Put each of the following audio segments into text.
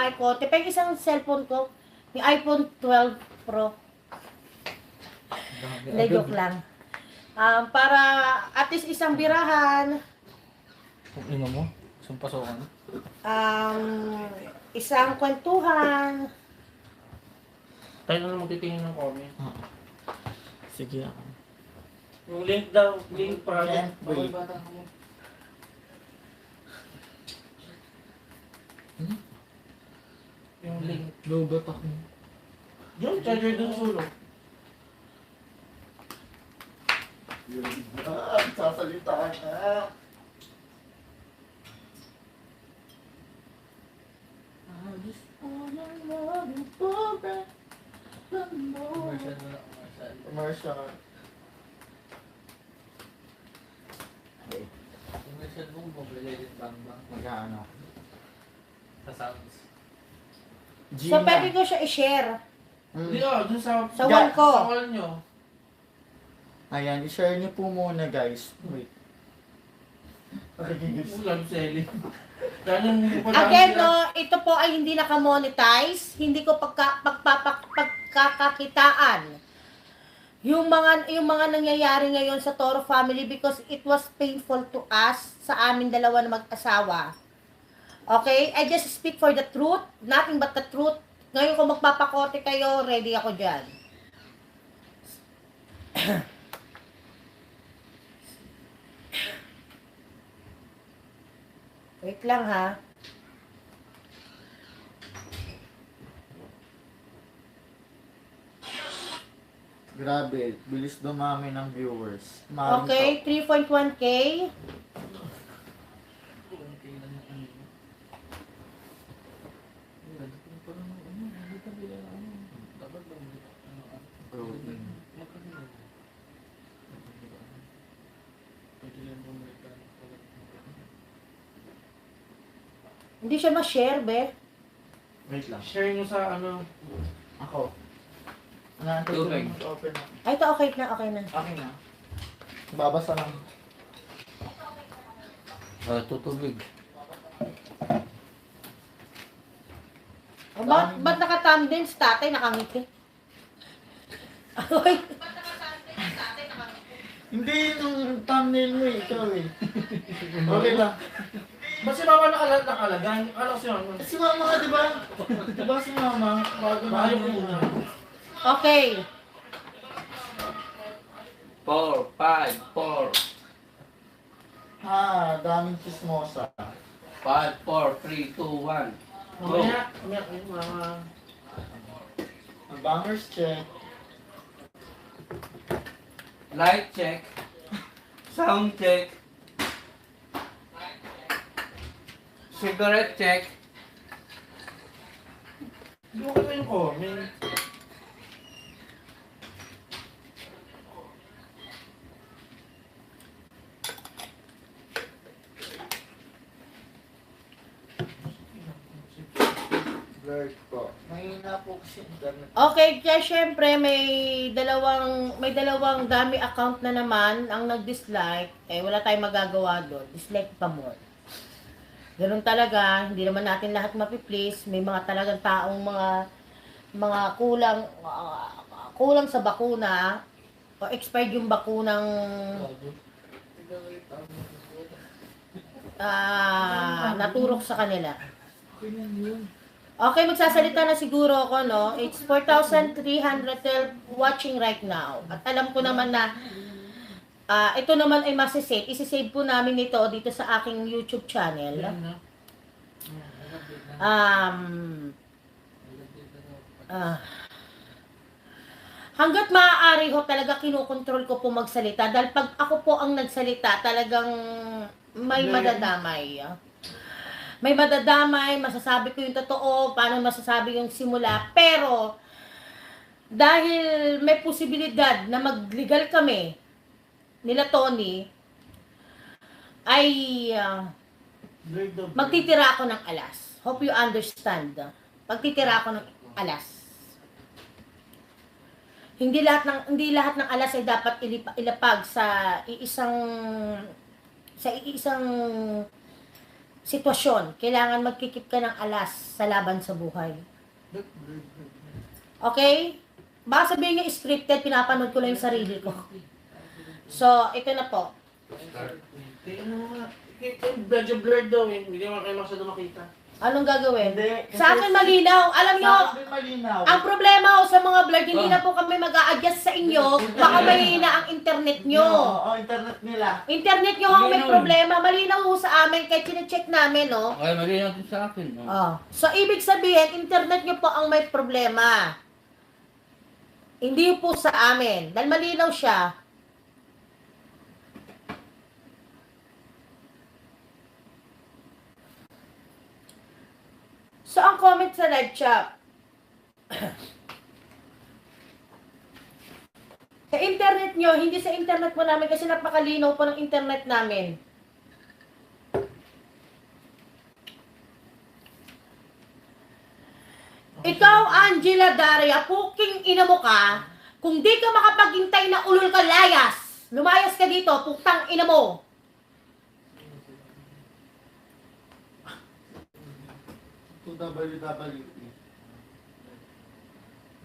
bahay ko. Tipo yung isang cellphone ko, yung iPhone 12 Pro. Hindi, joke lang. Para at least isang birahan, Kung ino mo, isang pasokan. isang kwentuhan. Tayo na lang magtitingin ng comment. Sige ako. Yung link daw, link para Can't wait. yung link. Lobot ako. Yung charger dun sa ulo. Sasalita ka na. Commercial. Commercial mo, mobilated bang bang. Mag-ano? Sa sounds. So, pwede ko siya i-share Hindi dun sa... sa wall ko. Sa wall nyo. Ayan, i-share niyo po muna guys. Wait. Ulam selling. Ganun hindi po Again, no, ito po ay hindi naka-monetize, hindi ko pagkakakitaan yung mga nangyayari ngayon sa Toro family because it was painful to us sa amin dalawa na mag-asawa. Okay? I just speak for the truth, nothing but the truth. Ngayon kung magpapakote kayo, ready ako dyan. Wait lang ha. Grabe, bilis dumami ng viewers. Mami Okay, 3.1K. Hindi siya ma-share, be. Wait lang. Share nyo sa ano. Ako. Naantay ko Tubig. lang mag-open na. Ay, ito okay na, okay na. Akin na. Babasa lang. Tutubig. Ba't naka-thumbnail si tatay nakangiti? Ay, Hindi nung thumbnail mo eh, ikaw eh. Okay lang. Ba't si mama nakalagay? Ano si mama? Si mama ka, di ba? Di ba si mama? Bago na Ayaw ko muna. okay. 4, 5, 4. Daming chismosa. 5, 4, 3, 2, 1. Mamaya, yung mga... Ang bangers check. Light check. Sound check. Cigarette check. Hindi ko yung comment. Blurred po. Mahina po kasi internet. Okay, kaya syempre may dalawang dummy account na naman ang nag-dislike. Eh, wala tayong magagawa doon. Dislike pa more. Ganun talaga, hindi naman natin lahat mapi-please. May mga talagang taong mga kulang sa bakuna o expired yung bakunang naturok sa kanila. Okay, magsasalita na siguro ako, no? It's 4,312 watching right now. At alam ko naman na ito naman ay masisave. Isisave po namin ito dito sa aking YouTube channel. Hanggat maaari ho, talaga kinukontrol ko po magsalita. Dahil pag ako po ang nagsalita, talagang may madadamay. May madadamay, masasabi ko yung totoo, paano masasabi yung simula. Pero, dahil may posibilidad na mag-legal kami, nila Tony, ay magtitira ako ng alas. Hope you understand. Magtitira ako ng alas. Hindi lahat ng alas ay dapat ilapag sa iisang sitwasyon, kailangan magkikip ka ng alas sa laban sa buhay. Okay? Baka sabihin nyo scripted, pinapanood ko lang yung sarili ko. So, ito na po. Medyo blurred daw eh. Hindi naman kayo masyado makita. Anong gagawin? Hindi. Sa akin malinaw. Alam nyo, Sa akin malinaw. ang problema ko sa mga blurred, hindi na po kami mag-a-adjust sa inyo. Baka mahina ang internet nyo. Oo, internet nila. Internet nyo ang may problema. Malinaw ho sa amin, kahit sinecheck namin, no? Okay, malinaw din sa akin. No? So, ibig sabihin, internet nyo po ang may problema. Hindi po sa amin. Dahil malinaw siya. So, ang comment sa live chat. Sa internet nyo, hindi sa internet mo namin kasi napakalinaw po ng internet namin. Ikaw, Angela Daria, puking ina mo ka, kung di ka makapaghintay na ulol ka layas, lumayas ka dito, putang ina mo. To WWE.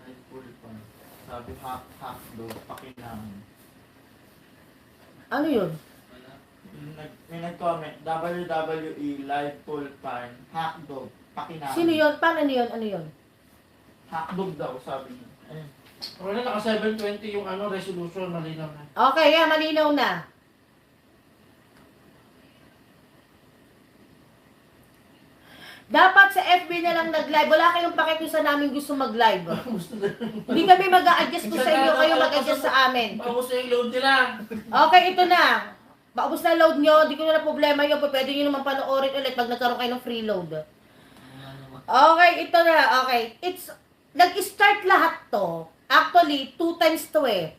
Nightfall pa. Sabi hack daw, pakinang. Ano yun? May nag-comment, WWE live full time, hackdog, pakinang. Sino yun? Paano yun? Ano yun? Hackdog daw, sabi niya. Ayun. Okay na, naka 720 yung resolution, malinaw na. Okay, yeah, malinaw na. Dapat sa FB na lang nag-live. Wala kayong pake kung saan namin gusto mag-live. Hindi kami mag-a-adjust kung sa inyo, kayo mag-adjust sa amin. Paubos na yung load nila. Okay, ito na. Maubos na load nyo, di ko na problema yun. Pwede nyo naman panoorin ulit pag nagkaroon kayo ng free load. Okay, ito na. Okay. Nag-start lahat to. Actually, 2 times to eh.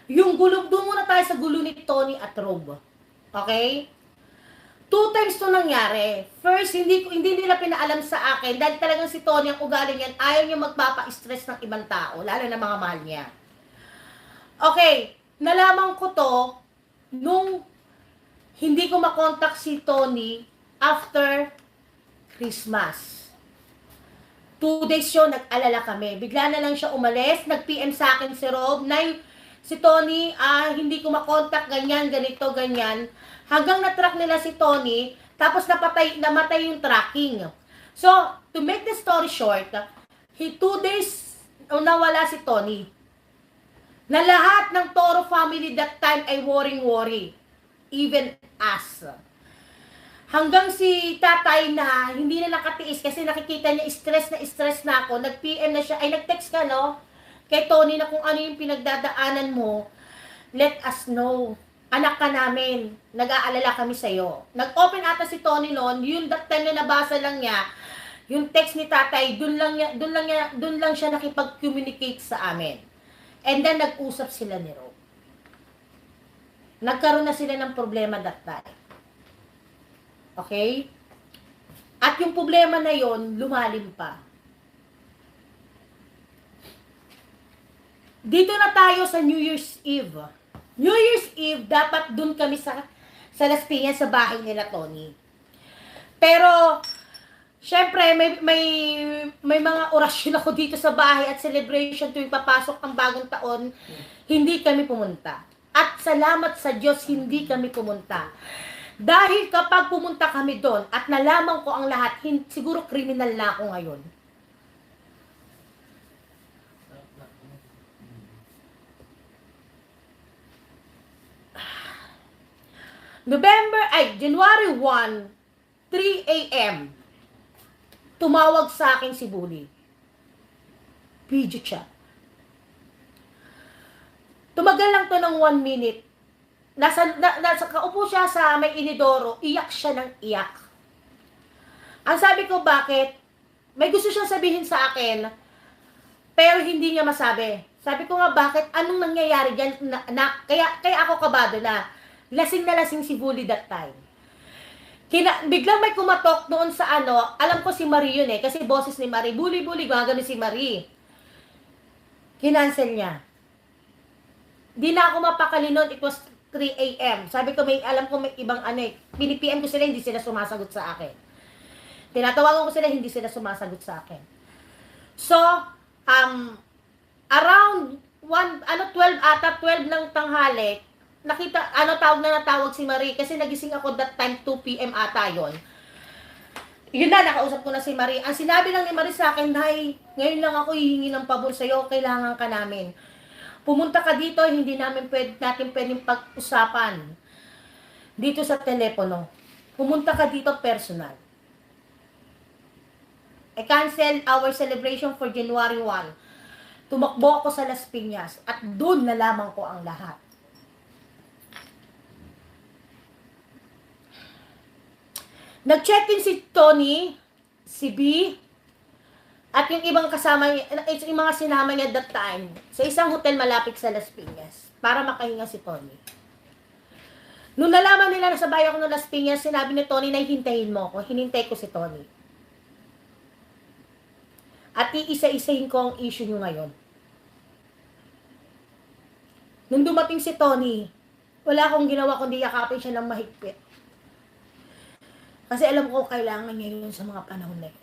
Yung gulo, doon muna tayo sa gulo ni Tony at Rob. Okay? 2 times to nangyari. First, hindi nila pinaalam sa akin dahil talagang si Tony ang ugali niyan, ayaw niya magpapa-stress ng ibang tao, lalo na mga mahal niya. Okay, nalaman ko to nung hindi ko makontak si Tony after Christmas. 2 days yun, nag-alala kami. Bigla na lang siya umalis, nag-PM sa akin si Rob, si Tony, hindi ko makontak, ganyan, ganito, ganyan. Hanggang na-track nila si Tony, tapos namatay yung tracking. So, to make the story short, 2 days nawala si Tony. Na lahat ng Toro family that time ay worry. Even us. Hanggang si tatay na hindi na nakatiis kasi nakikita niya stress na ako. Nag-PM na siya, ay nag-text ka no? Kay Tony na kung ano yung pinagdadaanan mo, let us know. Anak ka namin, nag-aalala kami sa'yo. Nag-open ata si Tony noon, yung that time na nabasa lang niya, yung text ni tatay, dun lang siya nakipag-communicate sa amin. And then nag-usap sila ni Rob. Nagkaroon na sila ng problema that time. Okay? At yung problema na yon lumalim pa. Dito na tayo sa New Year's Eve. New Year's Eve, dapat dun kami sa Las Piñas, sa bahay nila Tony. Pero, syempre, may mga orasyon ako dito sa bahay at celebration tuwing papasok ang bagong taon, hindi kami pumunta. At salamat sa Diyos, hindi kami pumunta. Dahil kapag pumunta kami doon at nalaman ko ang lahat, siguro kriminal na ako ngayon. January 1, 3 a.m. Tumawag sa akin si Bully. Video chat. Tumagal lang to ng 1 minute. Nasa kaupo siya sa may inidoro, iyak siya ng iyak. Ang sabi ko, bakit? May gusto siyang sabihin sa akin, pero hindi niya masabi. Sabi ko nga, bakit? Anong nangyayari dyan? Kaya ako kabado na lasing si Bully that time. Biglang may kumatok noon sa alam ko si Marie yun kasi boses ni Marie, Bully, gumagano si Marie. Kinancel niya. Di na ako mapakali noon, it was 3 a.m. Sabi ko, alam ko may ibang ano eh. Pini-PM ko sila, hindi sila sumasagot sa akin. Tinatawagan ko sila, hindi sila sumasagot sa akin. So, around 12 ng tanghali, natawag si Marie kasi nagising ako that time 2 p.m. ata yon. Yun na, nakausap ko na si Marie. Ang sinabi lang ni Marie sa akin, "Hay, ngayon lang ako hihingi ng pabor sa'yo, kailangan ka namin. Pumunta ka dito, hindi natin pwedeng pag-usapan dito sa telepono. Pumunta ka dito personal. I cancel our celebration for January 1. Tumakbo ako sa Las Piñas at doon nalaman ko ang lahat. Nag-check-in si Tony, si B, at yung ibang kasama niya, yung mga sinama niya that time, sa isang hotel malapit sa Las Piñas, para makahinga si Tony. Nung nalaman nila na sa bayo ko ng Las Piñas, sinabi ni Tony na hintayin mo ako. Hinintay ko si Tony. At iisa-isahin ko ang issue nyo ngayon. Nung dumating si Tony, wala akong ginawa kundi yakapin siya ng mahigpit. Kasi alam ko kailangan niya yun sa mga panahon na yun.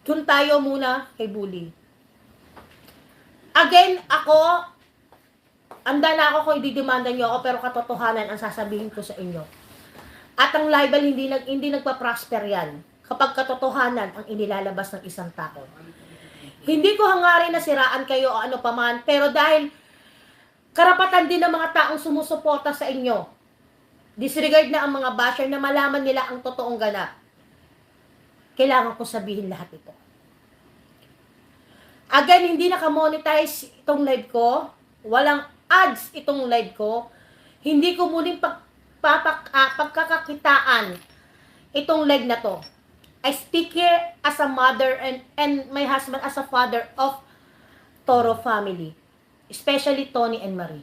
Doon tayo muna kay Bully. Again, ako, anda na ako kung ididemanda niyo ako, pero katotohanan ang sasabihin ko sa inyo. At ang libel, hindi nagpa-prosper yan kapag katotohanan ang inilalabas ng isang tao. Hindi ko hangarin na siraan kayo o ano paman, pero dahil karapatan din ng mga taong sumusuporta sa inyo, disregard na ang mga basher na malaman nila ang totoong ganap. Kailangan ko sabihin lahat ito. Again, hindi nakamonetize itong live ko. Walang ads itong live ko. Hindi ko muling pagkakakitaan itong live na to. I speak here as a mother and my husband as a father of Toro family. Especially Tony and Marie.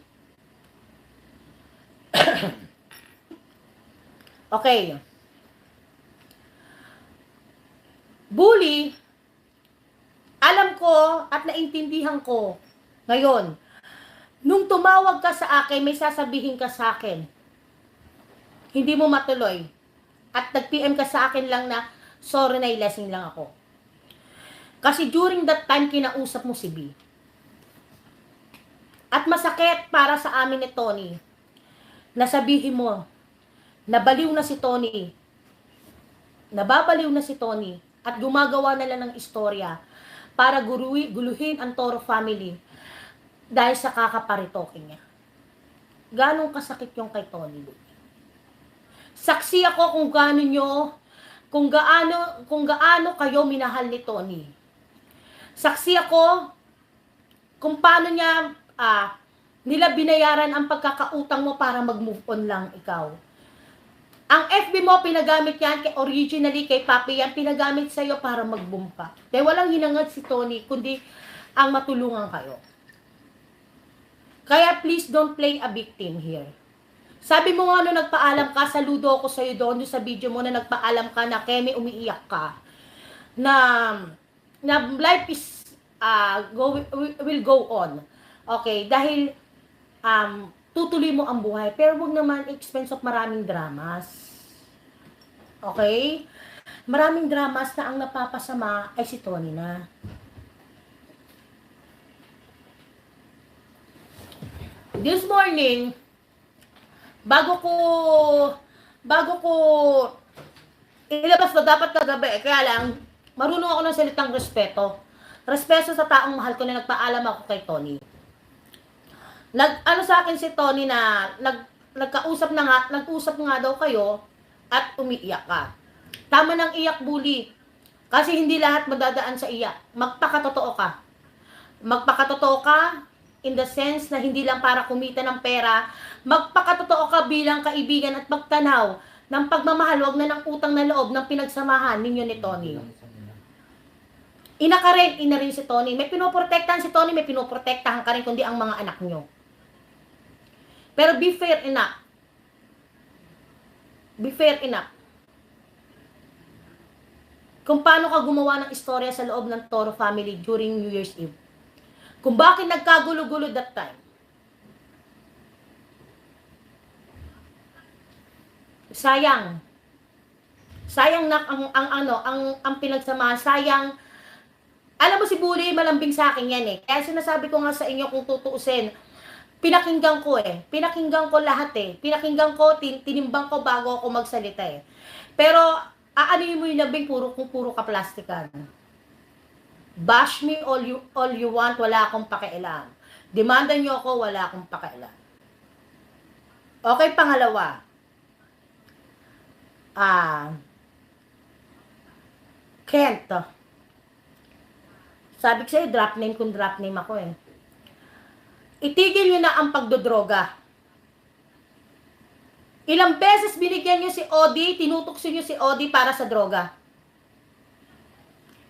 Okay. Bully, alam ko at naintindihan ko ngayon, nung tumawag ka sa akin, may sasabihin ka sa akin. Hindi mo matuloy. At nag-PM ka sa akin lang na, sorry na ilasing lang ako. Kasi during that time, kinausap mo si B. At masakit para sa amin ni Tony, na sabihin mo, nabaliw na si Tony, nababaliw na si Tony, at gumagawa na lang ng istorya para guluhin ang Toro family dahil sa kakaparitoke niya. Ganong kasakit yung kay Tony. Saksi ako kung gaano kayo minahal ni Tony. Saksi ako kung paano niya nila binayaran ang pagkakautang mo para mag-move on lang ikaw. Ang FB mo, pinagamit yan, originally kay Papi yan, pinagamit sa'yo para mag-boom ka. Dahil walang hinangad si Tony, kundi ang matulungan kayo. Kaya please don't play a victim here. Sabi mo nga nung nagpaalam ka, saludo ako sa'yo doon sa video mo na nagpaalam ka na Kemi, umiiyak ka. Na life is, will go on. Okay, dahil tutuloy mo ang buhay. Pero wag naman expense of maraming dramas. Okay? Maraming dramas na ang napapasama ay si Tony na. This morning, bago ko ilabas ko dapat kagabi, kaya lang marunong ako ng salitang respeto. Respeto sa taong mahal ko na nagpaalam ako kay Tony. Ano sa akin si Tony na nag-usap nga daw kayo at umiiyak ka. Tama ng iyak, Bully. Kasi hindi lahat madadaan sa iyak. Magpakatotoo ka. Magpakatotoo ka in the sense na hindi lang para kumita ng pera. Magpakatotoo ka bilang kaibigan at magtanaw ng pagmamahal, wag na ng utang na loob ng pinagsamahan ninyo ni Tony. Ina rin si Tony. May pinoprotektahan si Tony, may pinoprotektahan ka rin kundi ang mga anak nyo. Pero be fair enough. Be fair enough. Kung paano ka gumawa ng istorya sa loob ng Toro family during New Year's Eve. Kung bakit nagkagulo-gulo that time. Sayang. Sayang na ang pinagsamahan. Sayang. Alam mo si Bully, malambing sa akin yan eh. Kaya sinasabi ko nga sa inyo kung tutuusin, pinakinggan ko eh. Pinakinggan ko lahat eh. Pinakinggan ko, tinimbang ko bago ako magsalita eh. Pero, aanin mo yung lambing, puro ka plastikan. Bash me all you want, wala akong pakialam. Demanda nyo ako, wala akong pakialam. Okay, pangalawa. Kent. Sabi ko sa'yo, drop name kung drop name ako eh. Itigil nyo na ang pagdodroga. Ilang beses binigyan nyo si Odi, tinutokso nyo si Odi para sa droga.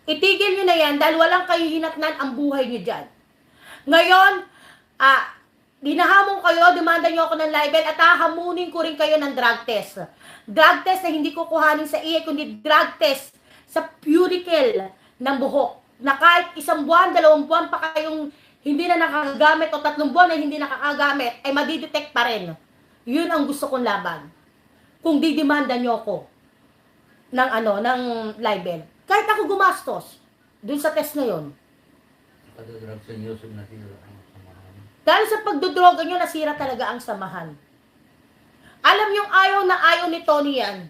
Itigil nyo na yan dahil walang kayo hinatnan ang buhay nyo dyan. Ngayon, dinahamon kayo, demanda nyo ako ng libel at hahamunin ko rin kayo ng drug test. Drug test na hindi kukuhanin sa iya, kundi drug test sa puricle ng buhok. Na kahit 1 buwan, 2 buwan pa kayong hindi na nakakagamit o 3 buwan na hindi nakakagamit, ay madidetect pa rin. Yun ang gusto kong laban. Kung didemanda nyo ako ng libel. Kahit ako gumastos dun sa test na yun. Pagdodrug sa inyo, nasira ang samahan. Dahil sa pagdodroga nyo, nasira talaga ang samahan. Alam yung ayaw na ayaw ni Tony yan.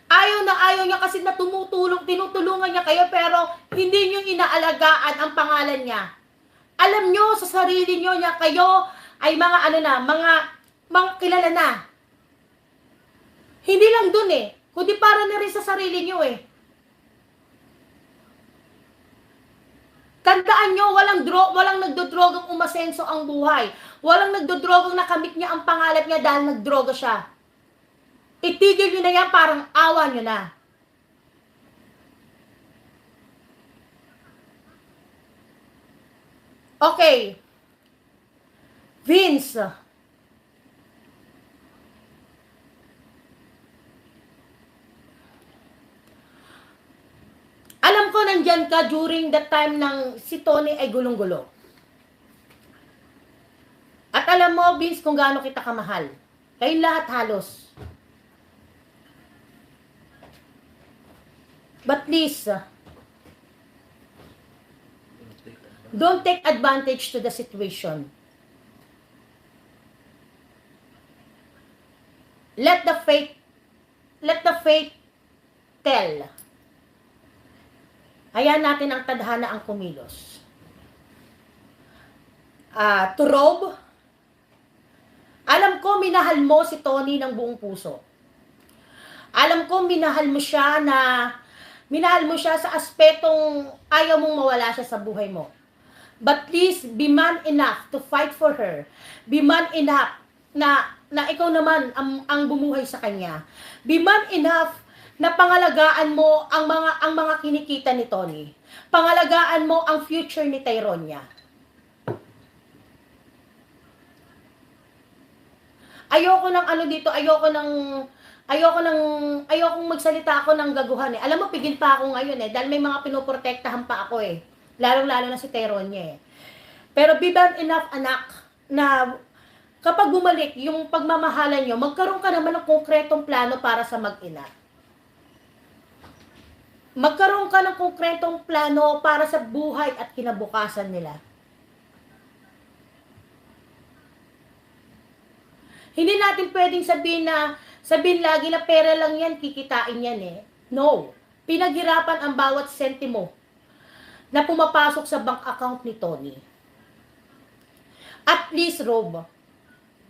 Ayaw na ayaw niya kasi tinutulungan niya kayo pero hindi niyo inaalagaan ang pangalan niya. Alam niyo sa sarili niyo niya kayo ay mga mga kilala na. Hindi lang dun eh, kundi para na rin sa sarili niyo eh. Tandaan niyo, walang nagdodrogang umasenso ang buhay. Walang nagdodrogang nakamit niya ang pangalan niya dahil nagdroga siya. Itigil nyo na yan, parang awa nyo na. Okay. Vince. Alam ko nandyan ka during the time ng si Tony ay gulong-gulo. At alam mo, Vince, kung gaano kita kamahal. Kayong lahat halos. But please, don't take advantage to the situation. Let the fate tell. Hayaan natin ang tadhana ang kumilos. To Rob, alam ko minahal mo si Tony ng buong puso. Alam ko minahal mo siya sa aspetong ayaw mong mawala siya sa buhay mo. But please, be man enough to fight for her. Be man enough na ikaw naman ang bumuhay sa kanya. Be man enough na pangalagaan mo ang mga kinikita ni Tony. Pangalagaan mo ang future ni Tyronia. Ayokong magsalita ako ng gaguhan eh. Alam mo, pigil pa ako ngayon eh. Dahil may mga pinoprotektahan pa ako eh. Lalong-lalo na si Tyronia eh. Pero be man enough, anak, na kapag bumalik yung pagmamahalan nyo, magkaroon ka naman ng konkretong plano para sa mag-ina. Magkaroon ka ng konkretong plano para sa buhay at kinabukasan nila. Hindi natin pwedeng sabihin lagi na pera lang yan, kikitain yan eh. No. Pinaghirapan ang bawat sentimo na pumapasok sa bank account ni Tony. At least, Rob,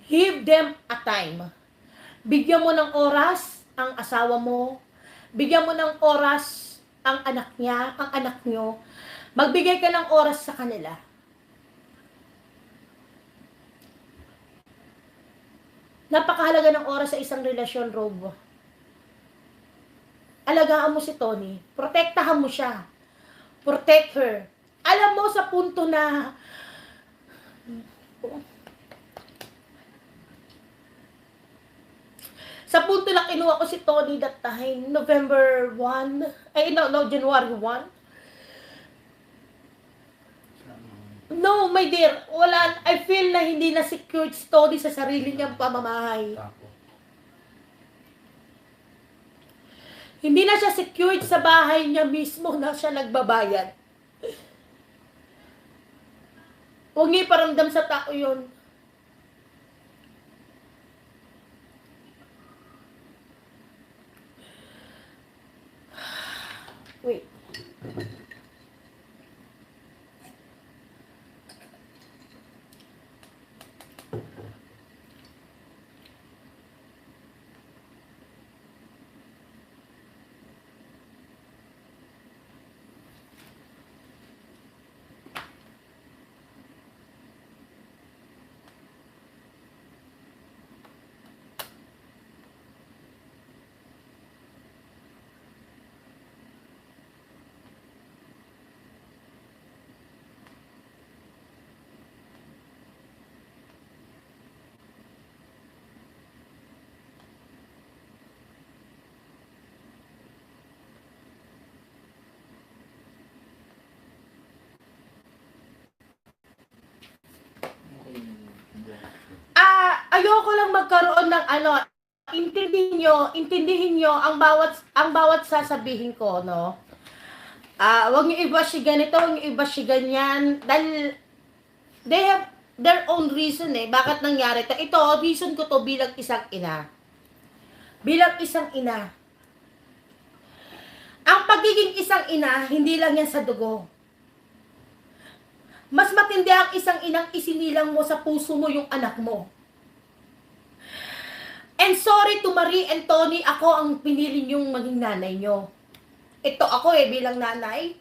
give them a time. Bigyan mo ng oras ang asawa mo. Bigyan mo ng oras ang anak niya, ang anak nyo. Magbigay ka ng oras sa kanila. Napakahalaga ng oras sa isang relasyon, Rob. Alagaan mo si Tony. Protektahan mo siya. Protect her. Alam mo sa punto na kinuha ko si Tony that time, January 1. No, my dear, wala, I feel na hindi na secured si Tony sa sarili niyang pamamahay. Tapos, Hindi na siya secured sa bahay niya mismo na siya nagbabayad. Huwag niyo iparamdam sa tao yun. Wait. Ayoko lang magkaroon ng ano, intindihin nyo ang bawat sasabihin ko, no? Wag niyo i-bash si ganito, wag niyo i-bash si ganyan, dahil they have their own reason bakit nangyari to. Ito, reason ko to bilang isang ina. Bilang isang ina. Ang pagiging isang ina, hindi lang yan sa dugo. Mas matindi ang isang inang isinilang mo sa puso mo yung anak mo. And sorry to Marie and Tony, ako ang pinili niyong maging nanay nyo. Ito ako bilang nanay.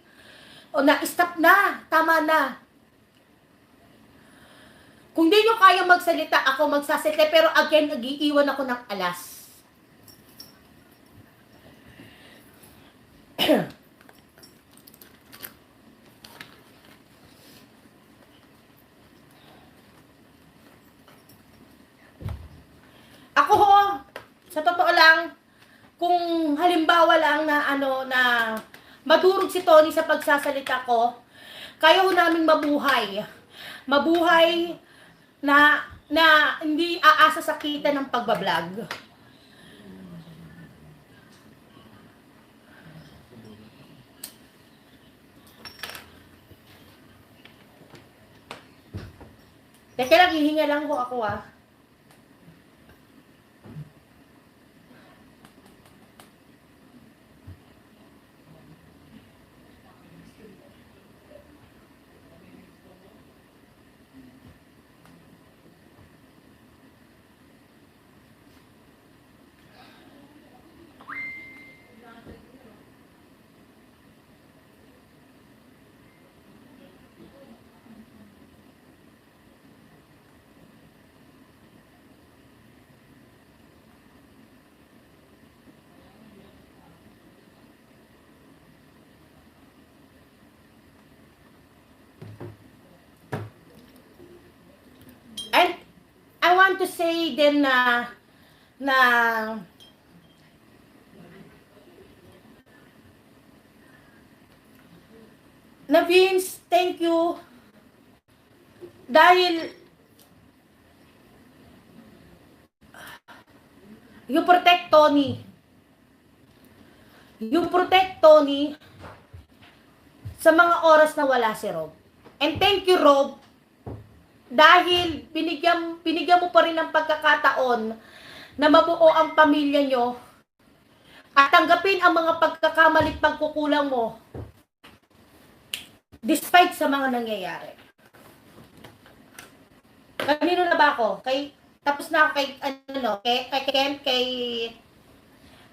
O na-stop na, tama na. Kung di nyo kaya magsalita, ako magsasalita. Pero again, nag-iiwan ako ng alas. Ako sa totoo lang, kung halimbawa lang na madurog si Tony sa pagsasalita ko, kaya ho naming mabuhay. Mabuhay na hindi aasa sa kita ng pagbablog. Teka lang, hihinga lang ho ako And I want to say din na Vince, thank you. Dahil you protect Tony. You protect Tony sa mga oras na wala si Rob. And thank you, Rob, dahil binigyan mo pa rin ng pagkakataon na mabuo ang pamilya nyo at tanggapin ang mga pagkakamali at pagkukulang mo despite sa mga nangyayari. Kanino na ba ako? Tapos na ako kay Ken,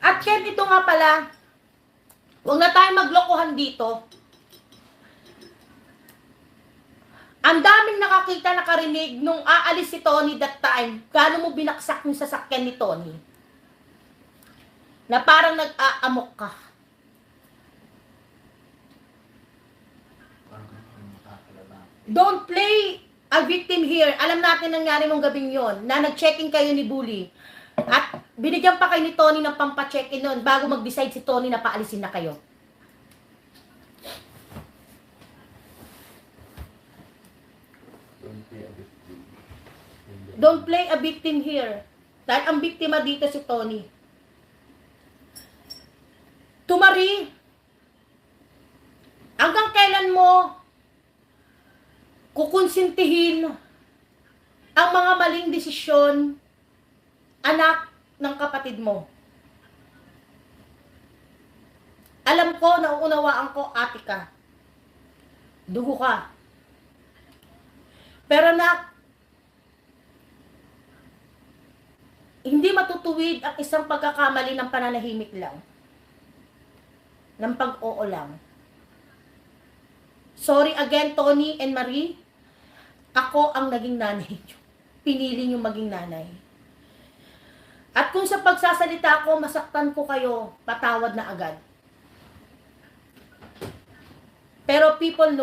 at Ken, ito nga pala, huwag na tayo maglokohan dito. Ang daming nakakita, nakarinig nung aalis si Tony that time, gaano mo binaksak yung sasakyan ni Tony. Na parang nag-aamok ka. Don't play a victim here. Alam natin nangyari nung gabing yon na nag-check-in kayo ni Bully. At binigyan pa kayo ni Tony ng pampacheck-in nun bago mag-decide si Tony na paalisin na kayo. Don't play a victim here. Dahil ang biktima dito si Tony. To Marie, hanggang kailan mo kukonsintihin ang mga maling desisyon, anak ng kapatid mo? Alam ko, nauunawaan ko, ate ka. Dugo ka. Pero anak, hindi matutuwid ang isang pagkakamali ng pananahimik lang. Ng pag-oo lang. Sorry again, Tony and Marie. Ako ang naging nanay niyo. Pinili niyo maging nanay. At kung sa pagsasalita ko, masaktan ko kayo, patawad na agad. Pero people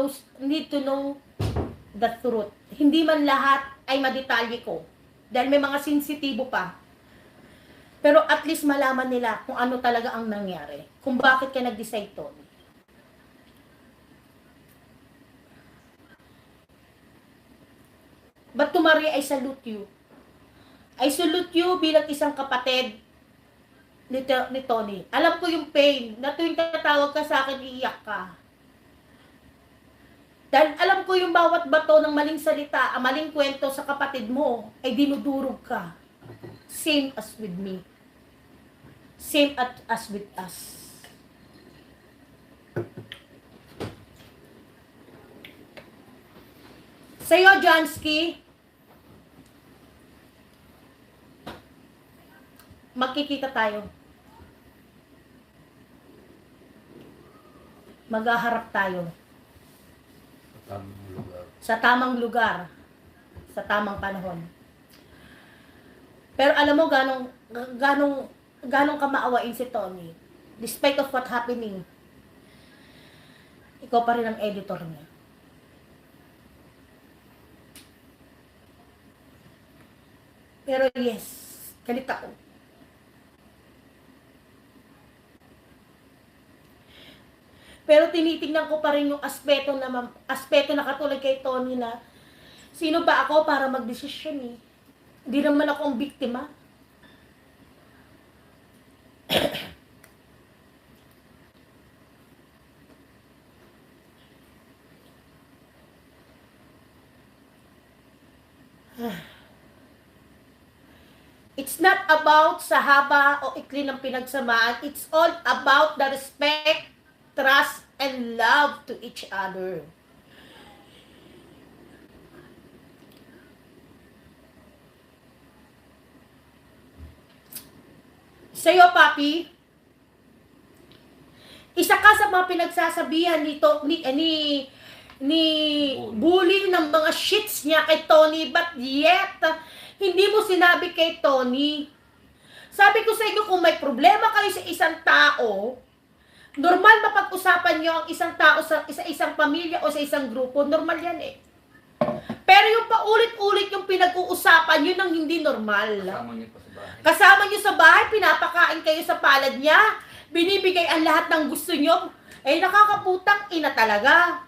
need to know the truth. Hindi man lahat ay madetalye ko. Dahil may mga sensitibo pa. Pero at least malaman nila kung ano talaga ang nangyari. Kung bakit ka nag-decide, Tony. But to Marie, I salute you. I salute you bilang isang kapatid ni Tony. Alam ko yung pain na tuwing tatawag ka sa akin, iiyak ka. Dahil alam ko yung bawat bato ng maling salita, ang maling kwento sa kapatid mo, ay dinudurog ka. Same as with me. Same as with us. Sa'yo, Jansky, magkikita tayo. Maghaharap tayo. Tamang lugar. Sa tamang lugar. Sa tamang panahon. Pero alam mo, ganong ka maawain si Tony. Despite of what happening, ikaw pa rin ang editor niya. Pero yes, galit ako. Pero tinitingnan ko pa rin yung aspeto na katulad kay Tony na sino ba ako para magdesisyon eh. Hindi naman ako ang biktima. It's not about sa haba o ikli ng pinagsamaan. It's all about the respect, trust, and love to each other. Sa'yo, Papi, isa ka sa mga pinagsasabihan ni bullying ng mga shits niya kay Tony, but yet, hindi mo sinabi kay Tony. Sabi ko sa inyo, kung may problema kayo sa isang tao, normal mapag-usapan nyo ang isang tao sa isang pamilya o sa isang grupo, normal yan eh. Pero yung paulit-ulit yung pinag-uusapan, yun ang hindi normal. Kasama niyo pa sa bahay. Kasama nyo sa bahay, pinapakain kayo sa palad niya, binibigay ang lahat ng gusto nyo, eh nakakaputang ina talaga.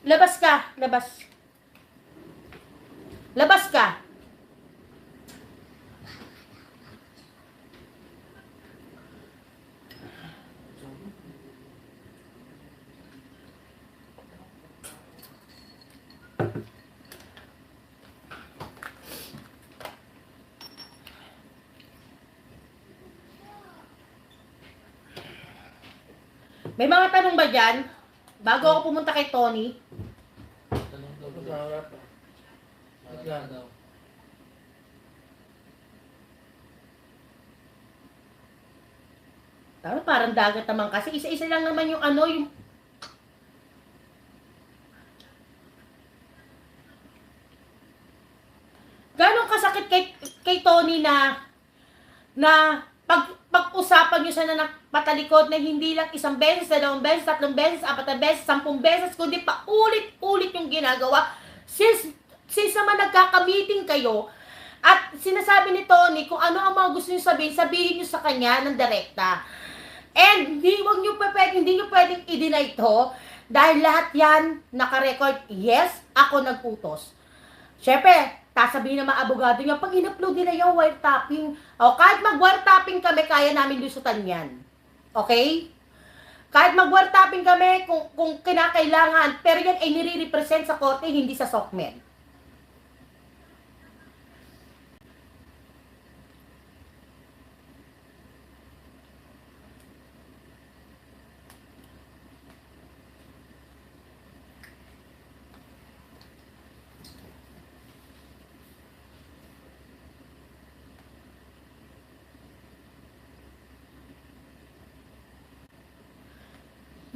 Labas ka, labas. Labas ka. May mga tanong ba dyan? Bago ako pumunta kay Tony? Tanong daw ba? Wala pa. Wala daw. Parang dagat naman kasi. Isa-isa lang naman yung ano, yung... Ganong kasakit kay Tony na pag-usapan nyo siya na patalikod na hindi lang isang beses, dalawang beses, tatlong beses, apat na beses, 10 beses, kundi pa ulit-ulit yung ginagawa. Since naman nagkaka-meeting kayo, at sinasabi ni Tony kung ano ang mga gusto nyo sabihin nyo sa kanya ng direkta. And hindi nyo pwedeng i-deny ito Dahil lahat yan, nakarecord, yes, ako nag-utos. Siyempre, sasabihin ng mga abogado niya, pag in-upload nila yung wiretapping, o kahit mag-wiretapping kami, kaya namin lusutan yan. Okay? Kahit mag-wiretapping kami kung kinakailangan, pero yan ay nire-represent sa korte, hindi sa SOCMED.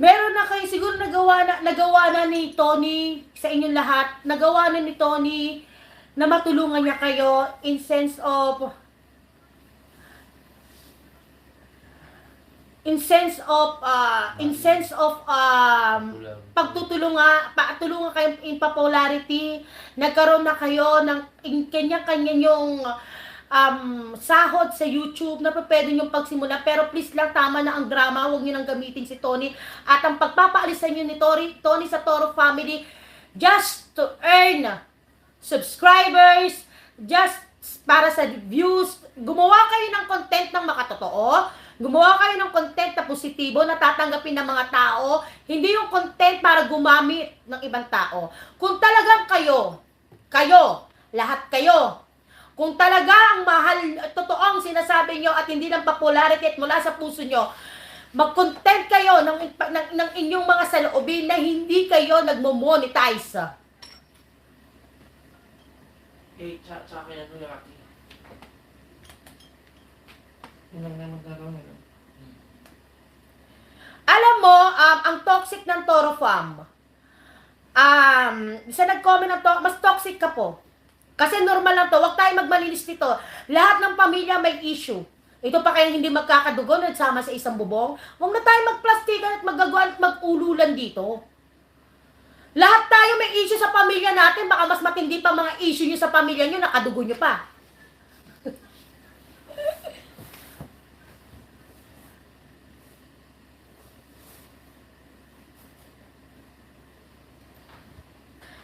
Meron na kayo, siguro nagawa na ni Tony sa inyong lahat, nagawa na ni Tony na matulungan niya kayo in sense of patulungan kayo in popularity, nagkaroon na kayo ng kanya-kanya yung sahod sa YouTube na pwede niyong pagsimula, pero please lang, tama na ang drama, huwag niyo nang gamitin si Tony, at ang pagpapaalisan niyo ni Tony sa Toro Family just to earn subscribers, just para sa views. Gumawa kayo ng content ng makatotoo, gumawa kayo ng content na positibo, na tatanggapin ng mga tao, hindi yung content para gumamit ng ibang tao. Kung talagang lahat kayo, kung talaga ang mahal, totoo ang sinasabi nyo at hindi ng popularity at mula sa puso nyo, mag-content kayo ng inyong mga saloobin na hindi kayo nagmo-monetize. Tsaka kaya ano yung aking. Yun lang naman gagawin nila. Alam mo, ang toxic ng Toro Farm, isa nag-comment ng mas toxic ka po. Kasi normal lang to, huwag tayo magmalinis dito. Lahat ng pamilya may issue. Ito pa kaya hindi magkakadugo, nagsama sa isang bubong. Huwag na tayo magplastikan at magagawa at mag-ululan dito. Lahat tayo may issue sa pamilya natin, baka mas matindi pa mga issue nyo sa pamilya nyo, nakadugo nyo pa.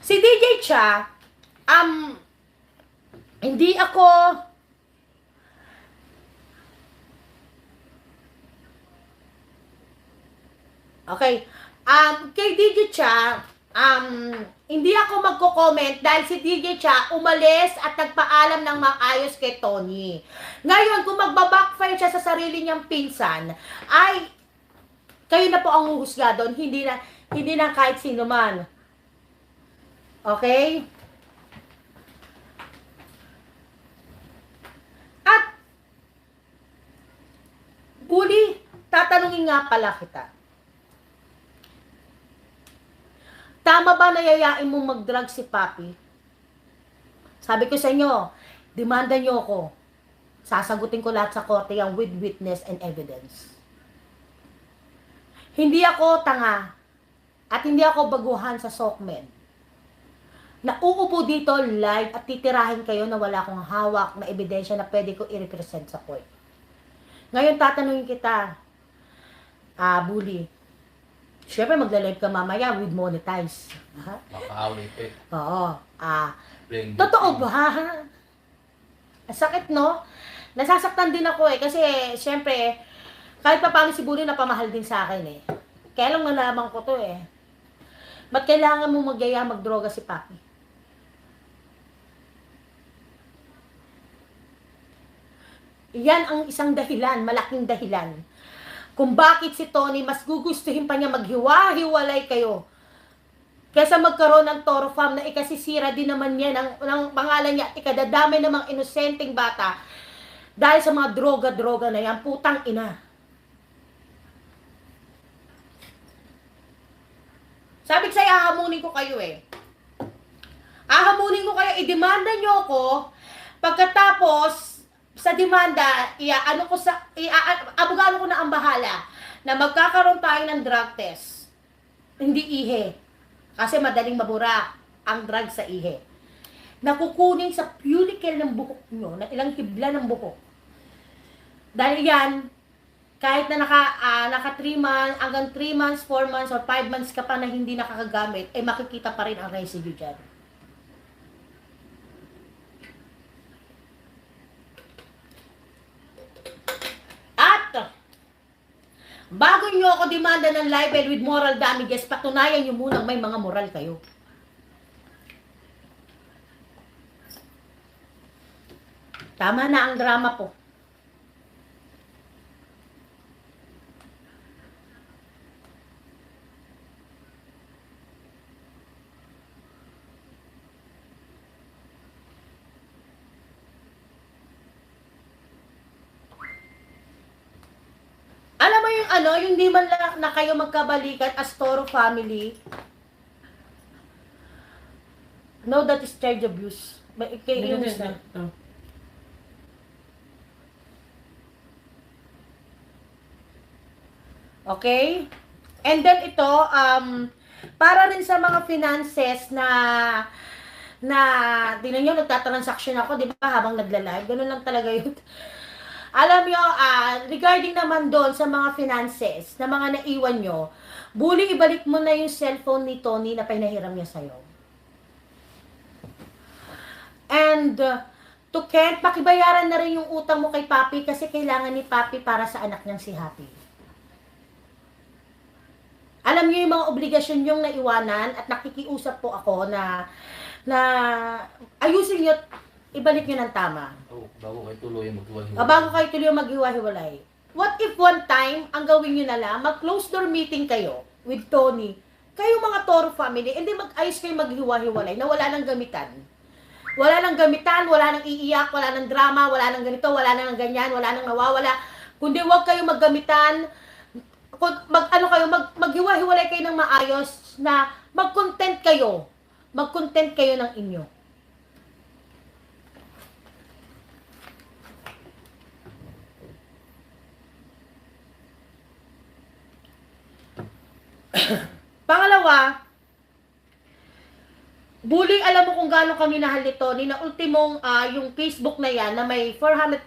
Si DJ Cha, hindi ako okay. Kay DJ Cha, hindi ako magko-comment dahil si DJ Cha umalis at nagpaalam ng maayos kay Tony. Ngayon, kung magbabackfire siya sa sarili niyang pinsan, ay kayo na po ang huhusga doon, hindi na kahit sino man. Okay? At Bully, tatanungin nga pala kita. Tama ba na yayain mong mag-drug si Papi? Sabi ko sa inyo, demanda nyo ako. Sasagutin ko lahat sa korte yan with witness and evidence. Hindi ako tanga at hindi ako baguhan sa SOCMED. Nauupo dito live at titirahin kayo na wala akong hawak na ebidensya na pwede ko i-represent sa court. Ngayon tatanungin kita, Bully. Siyempre magla-live ka mamaya with monetize. Ha? Makaawit eh. Oo. Playing Totoo victim. ba? Ang sakit, no? Nasasaktan din ako eh. Kasi, siyempre, kahit pa paano si Bully napamahal din sa akin eh. Kaya lang nalaman ko to eh. Ba't kailangan mo magyaya magdroga si Papi? Yan ang isang dahilan, malaking dahilan. Kung bakit si Tony mas gugustuhin pa niya maghiwa-hiwalay kayo kaysa magkaroon ng Toro Farm na ikasisira din naman niya ng pangalan niya at ikadadamay ng mga inosenteng bata dahil sa mga droga-droga na yan. Putang ina. Sabi ko sa'yo, ahamunin ko kayo eh. Ahamunin ko kayo, idemanda nyo ako, pagkatapos sa demanda, abogado ko na ang bahala na magkakaroon tayo ng drug test. Hindi ihe. Kasi madaling mabura ang drug sa ihe. Nakukunin sa follicle ng buhok nyo, na ilang hibla ng buhok. Dahil yan, Kahit na naka 3 months, hanggang 3 months, 4 months, or 5 months ka pa na hindi nakakagamit, eh makikita pa rin ang residue dyan. At, bago nyo ako demanda ng libel with moral damages, patunayan nyo munang may mga moral kayo. Tama na ang drama po. Alam mo yung ano, yung di man lang na kayo magkabalikan as Toro family. No, that is child abuse. Yung isa. Okay? And then ito, para rin sa mga finances tingnan nyo, nagtatransaction ako, di ba, habang nagla-live. Ganun lang talaga yun. Alam nyo, regarding naman doon sa mga finances, na mga naiwan nyo, Bully, ibalik mo na yung cellphone ni Tony na pinahiram niya sa'yo. And, to Kent, pakibayaran na rin yung utang mo kay Papi kasi kailangan ni Papi para sa anak niyang si Happy. Alam niyo yung mga obligasyon yung naiwanan at nakikiusap po ako na ayusin niyo, ibalik niyo ng tama. Bago kayo tuloy maghiwa-hiwalay. Bago kayo tuloy maghiwa-hiwalay. What if one time, ang gawin niyo na lang, mag-close door meeting kayo with Tony, kayong mga Toro family, and then mag-ayos kayo maghiwa-hiwalay na wala nang gamitan. Wala nang gamitan, wala nang iiyak, wala nang drama, wala nang ganito, wala nang ganyan, wala nang nawawala. Kundi wag kayo maggamitan, maghiwa-hiwalay kayo ng maayos na mag-content kayo. Mag-content kayo ng inyo. Pangalawa, Bully, alam mo kung gaano kami nahal ni Tony na ultimong yung Facebook na yan na may 400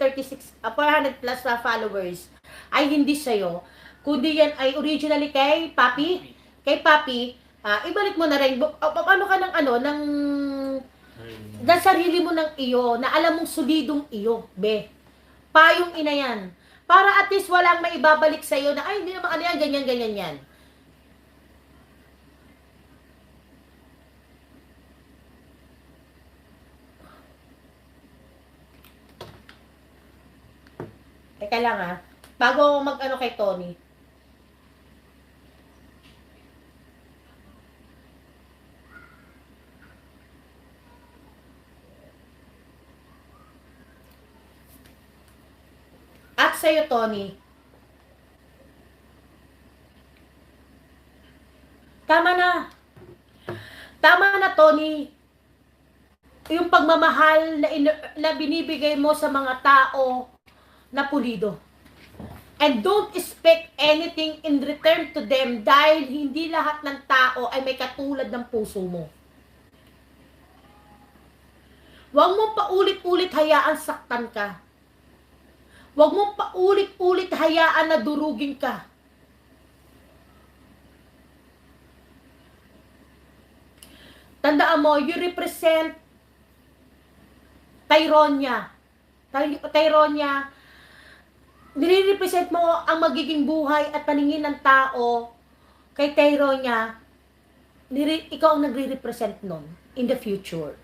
plus followers ay hindi sa'yo. Kundi yan ay originally kay Papi. Kay Papi, ibalik mo na rin. Ano ka ng sarili mo ng iyo, na alam mong solidong iyo, be. Payong ina yan. Para at least walang maibabalik sa'yo na, ay, hindi naman ano yan, ganyan yan. Teka lang bago ako mag-ano kay Tony. At sa'yo, Tony. Tama na. Tama na, Tony. Yung pagmamahal na binibigay mo sa mga tao na pulido. And don't expect anything in return to them dahil hindi lahat ng tao ay may katulad ng puso mo. Huwag mong paulit-ulit hayaan saktan ka. Huwag mong paulit-ulit hayaan na durugin ka. Tandaan mo, you represent Tyronia. Tyronia, nire-represent mo ang magiging buhay at paningin ng tao kay Tyronia. Ikaw ang nagre-represent nun in the future.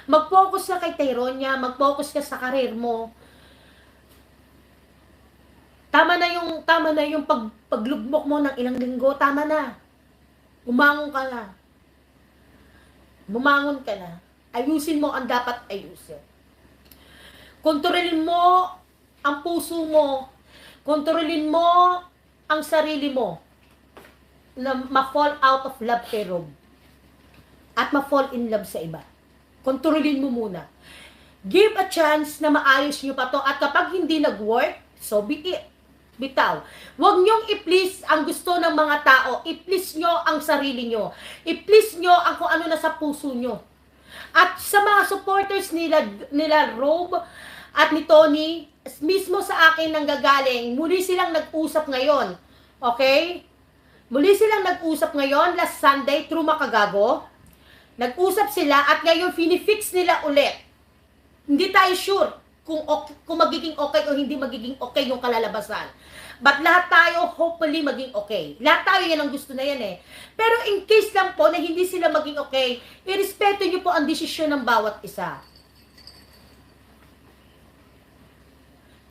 Mag-focus ka kay Tyronia, mag-focus ka sa karir mo. Tama na yung paglugmok mo ng ilang linggo, tama na. Bumangon ka na. Bumangon ka na. Ayusin mo ang dapat ayusin. Kontrolin mo ang puso mo. Kontrolin mo ang sarili mo na ma-fall out of love kay Rob. At ma-fall in love sa iba. Kontrolin mo muna. Give a chance na maayos nyo pa to. At kapag hindi nag-work, so be it. Bitaw. Huwag nyong i-please ang gusto ng mga tao. I-please nyo ang sarili nyo. I-please nyo ang kung ano na sa puso nyo. At sa mga supporters nila Rob at ni Tony, mismo sa akin nanggagaling, muli silang nag-usap ngayon. Okay? Muli silang nag-usap ngayon, last Sunday, through Makagago. Nag-usap sila at ngayon finifix nila ulit. Hindi tayo sure kung magiging okay o hindi magiging okay yung kalalabasan. But lahat tayo hopefully maging okay. Lahat tayo yan ang gusto na yan eh. Pero in case lang po na hindi sila maging okay, irespeto nyo po ang desisyon ng bawat isa.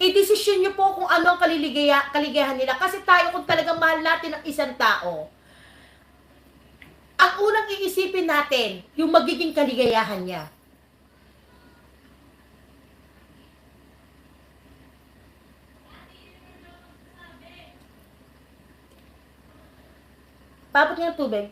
I-desisyon nyo po kung ano ang kaligayahan nila. Kasi tayo kung talagang mahal natin ang isang tao, ang unang iisipin natin, yung magiging kaligayahan niya. Papot niya ng tubig.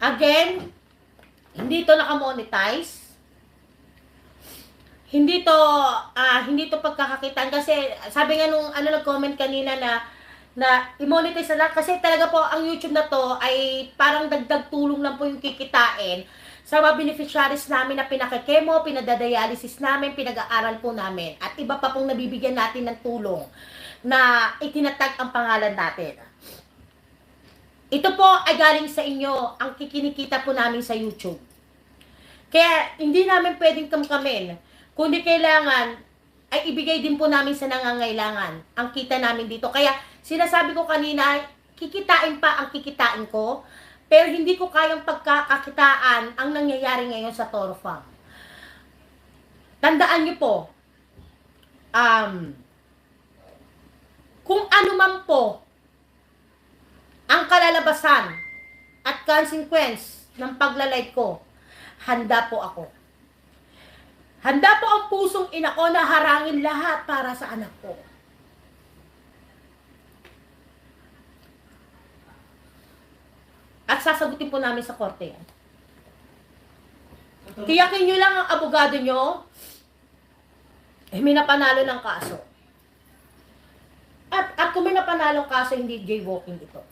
Again, hindi to naka-monetize. Hindi to pagkakakitaan kasi sabi nga nung nag-comment kanina na i-monetize na lang kasi talaga po ang YouTube na to ay parang dagdag tulong lang po yung kikitain sa mga beneficiaries namin na pinakikemo, pinadadialysis namin, pinag-aaral po namin at iba pa pong nabibigyan natin ng tulong na itinatag ang pangalan natin. Ito po ay galing sa inyo, ang kikinikita po namin sa YouTube. Kaya hindi namin pwedeng kamkamin, kundi kailangan ay ibigay din po namin sa nangangailangan ang kita namin dito. Kaya sinasabi ko kanina, kikitain pa ang kikitain ko, pero hindi ko kayang pagkakakitaan ang nangyayari ngayon sa Toro Farm. Tandaan niyo po, kung ano man po ang kalalabasan at consequence ng pagla-live ko, handa po ako. Handa po ang pusong ina ko na harangin lahat para sa anak ko. At sasagutin po namin sa korte yan. Tiyakin nyo lang ang abogado nyo, may napanalo ng kaso. At kung may napanalong kaso, hindi jaywalking ito.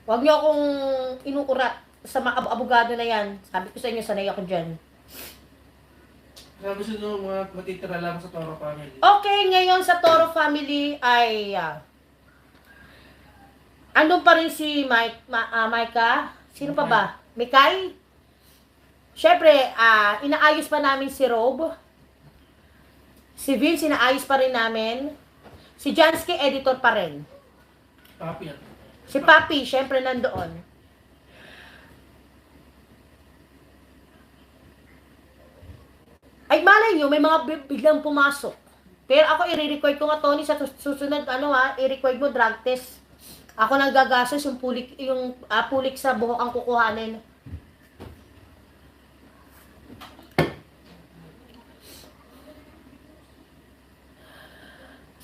Huwag niyo akong inuurat sa mga abogado na yan. Sabi ko sa inyo, sanay ako dyan. Sabi gusto nyo mga matitira lang sa Toro Family. Okay, ngayon sa Toro Family ay andun pa rin si Micah. Sino pa ba? Mikay? Siyempre, inaayos pa namin si Rob. Si Vince, inaayos pa rin namin. Si Jansky, editor pa rin. Papi yan. Si Papi, syempre nandoon. Ay, malay nyo, may mga biglang pumasok. Pero ako, i-record ko nga, Tony, sa susunod, i-record mo drug test. Ako nang gagastos yung pulik sa buhok ang kukuhanin.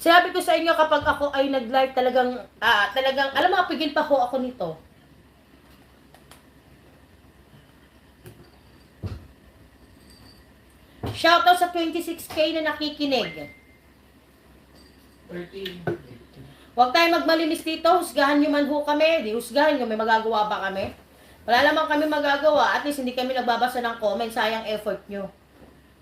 Sabi ko sa inyo kapag ako ay nag-live talagang, alam mo, pigil pa ho ako nito. Shoutout sa 26K na nakikinig. 13. Huwag tayo magmalinis dito, husgahan nyo man ho kami, di husgahan nyo, may magagawa ba kami? Wala naman kami magagawa, at least hindi kami nagbabasa ng comment, sayang effort nyo.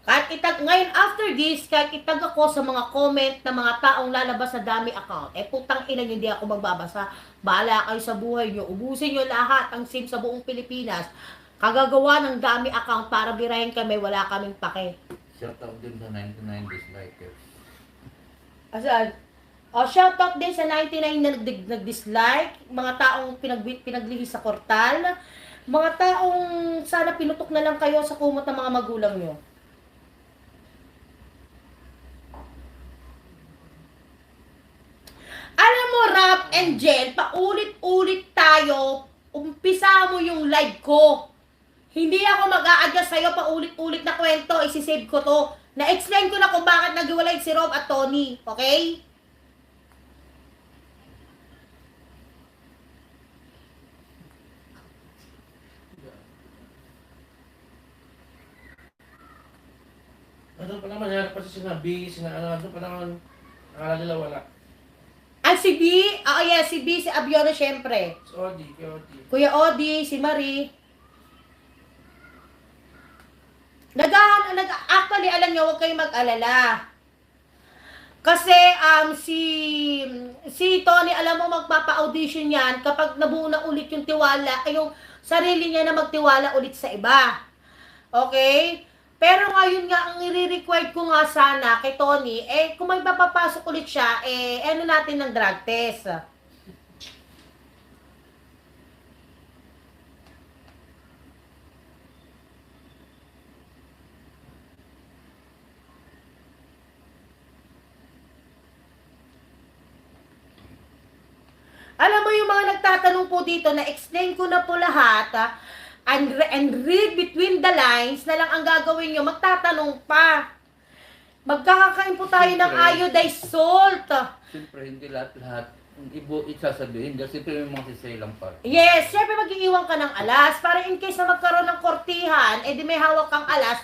Kahit ngayon after this, kahit itag ako sa mga comment ng mga taong lalabas sa dami account, putang ina nyo, hindi ako magbabasa. Bahala kayo sa buhay nyo, ubusin nyo lahat ang SIM sa buong Pilipinas. Kagagawa ng dami account para birahin kami, wala kaming pake. Shout out din sa 99 dislikers. Asan? Shoutout din sa 99 na nag-dislike, mga taong pinaglihis sa kortal, mga taong sana pinutok na lang kayo sa kumot ng mga magulang nyo. Alam mo, Rap and Jen, paulit-ulit tayo, umpisa mo yung live ko. Hindi ako mag-a-adjust sa'yo paulit-ulit na kwento, isisave ko to. Na-explain ko na kung bakit naghiwalay si Rob at Tony. Okay? Ano pa naman, nangyari pa sa sinabi, ano pa naman, akala nila wala. At si B, yes, si B, si Abiona syempre. Si Odi, kay Odi. Kuya Odi, si Marie. Actually, alam niyo, huwag kayong mag-alala. Kasi, si Tony, alam mo, magpapa-audition yan kapag nabuo na ulit yung tiwala, ay yung sarili niya na magtiwala ulit sa iba. Okay? Pero ngayon nga, ang i-require ko nga sana kay Tony, kung may papapasok ulit siya, ano natin ng drug test. Alam mo yung mga nagtatanong po dito, na-explain ko na po lahat, and read between the lines na lang ang gagawin nyo, magtatanong pa. Magkakakain po tayo ng iodized salt. Siyempre, hindi lahat-lahat. Ibo isasabihin. Dahil siyempre may mga sisaylang pa. Yes, syempre mag-iiwan ka ng alas para in case na magkaroon ng kortihan, di may hawak kang alas.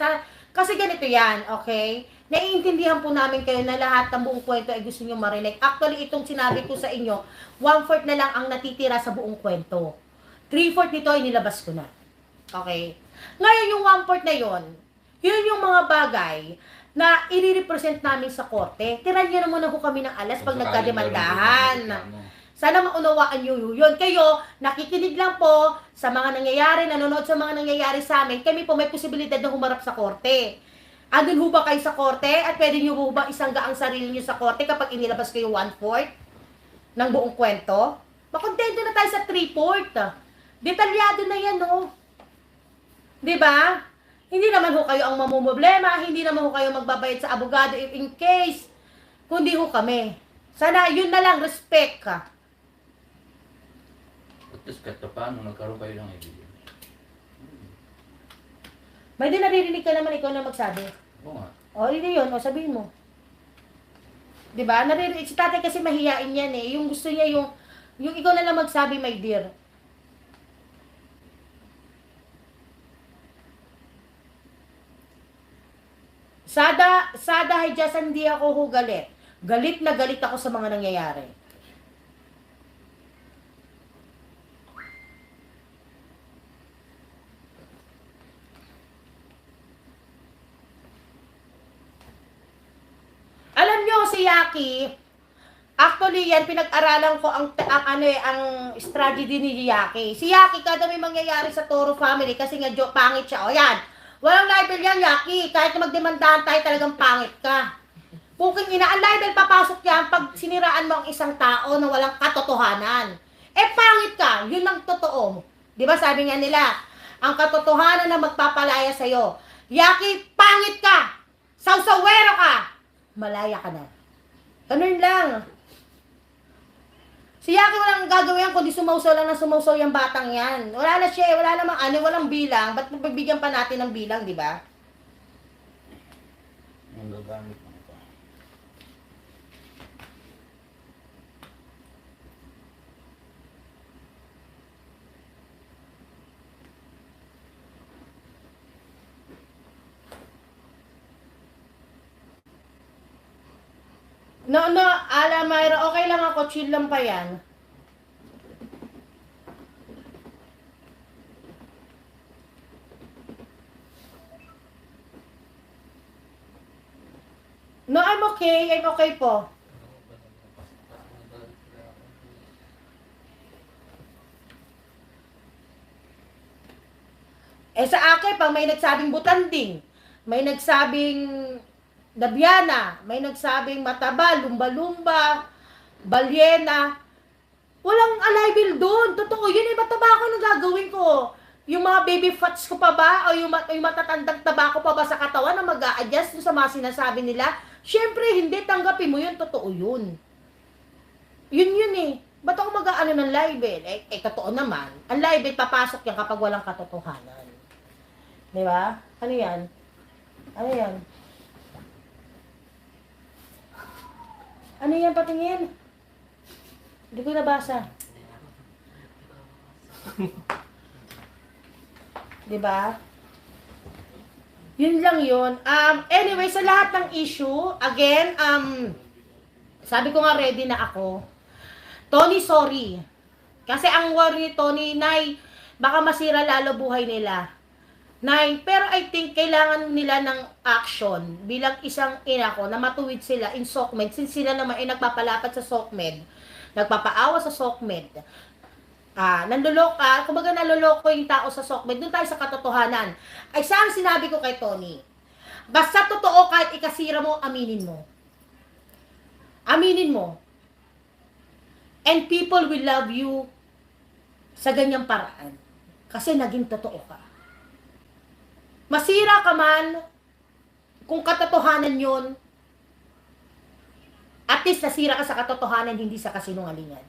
Kasi ganito yan, okay? Naiintindihan po namin kayo na lahat ng buong kwento ay gusto nyo marinig. Actually, itong sinabi ko sa inyo, 1/4 na lang ang natitira sa buong kwento. 3/4 nito ay nilabas ko na. Okay? Ngayon yung 1/4 na yon, yun yung mga bagay na i-represent namin sa korte. Tiran nyo na muna po kami ng alas pag nagkademandahan. Sana maunawaan nyo yun. Kayo, nakikinig lang po sa mga nangyayari, nanonood sa mga nangyayari sa amin. Kami po may posibilidad na humarap sa korte. Andun ho ba kayo sa korte? At pwede nyo ho ba isangga ang sarili nyo sa korte kapag inilabas kayo 1/4 ng buong kwento? Makontento na tayo sa 3/4. Detalyado na yan, no? Diba? Hindi naman ho kayo ang mamumblema, hindi naman ho kayo magbabayad sa abogado in case, kundi ho kami. Sana yun na lang, respect ka. At least kahit paano, nagkaroon kayo ng idea. May din naririnig ka naman, ikaw na magsabi. Oo nga. O, hindi yun, o sabihin mo. Diba? Naririnig, si tatay kasi mahiyain yan eh. Yung gusto niya yung ikaw na lang magsabi, my dear. Sada Hijasan, hindi ako ho galit. Galit na galit ako sa mga nangyayari. Alam nyo si Yaki, actually yan pinag-aralan ko ang strategy ni Yaki. Si Yaki kada may mangyayari sa Toro family kasi nga pangit siya. O yan. Walang libel yan, Yaki. Kahit na magdemandahan tayo, talagang pangit ka. Puking ina, ang libel papasok yan pag siniraan mo ang isang tao na walang katotohanan. Pangit ka. Yun ang totoo. Di ba sabi nga nila, ang katotohanan na magpapalaya sa'yo. Yaki, pangit ka. Sausawero ka. Malaya ka na. Ganun lang. Si Yaki walang gagawin yan, kundi sumausaw lang ng sumausaw yung batang yan. Wala na siya, wala namang walang bilang. Ba't pagbibigyan pa natin ng bilang, di ba? Ang gagamit ng ito. No, Mayra, okay lang ako, chill lang pa yan. No, I'm okay po. Sa akin, pag may nagsabing butanding, may nagsabing Dabiana, may nagsabing mataba, lumba-lumba, balyena. Walang alibel doon. Totoo yun, ba't tabako na gagawin ko? Yung mga baby fats ko pa ba? O yung matatandang tabako pa ba sa katawan na mag-a-adjust sa mga sinasabi nila? Siyempre, hindi. Tanggapin mo yun. Totoo yun. Yun eh. Ba't ako mag-aano ng libel? Totoo naman. Ang libel, papasok yan kapag walang katotohanan. Di ba? Ano yan? Ano yan? Ano yan patingin? Hindi ko nabasa. Diba? Yun lang yun. Anyway, sa lahat ng issue, again, sabi ko nga ready na ako. Tony, sorry. Kasi ang worry ni Tony, Nay, baka masira lalo buhay nila. Nay, pero I think kailangan nila ng action bilang isang ina ko na matuwid sila in SOCMED since sila naman ay nagpapalapat sa SOCMED, nagpapaawa sa SOCMED. Kumbaga naloloko yung tao sa SOCMED. Doon tayo sa katotohanan. Ay saan sinabi ko kay Tony? Basta totoo kahit ikasira mo, aminin mo. Aminin mo. And people will love you sa ganyang paraan. Kasi naging totoo ka. Masira ka man, kung katotohanan yun, at least nasira ka sa katotohanan, hindi sa kasinungalingan.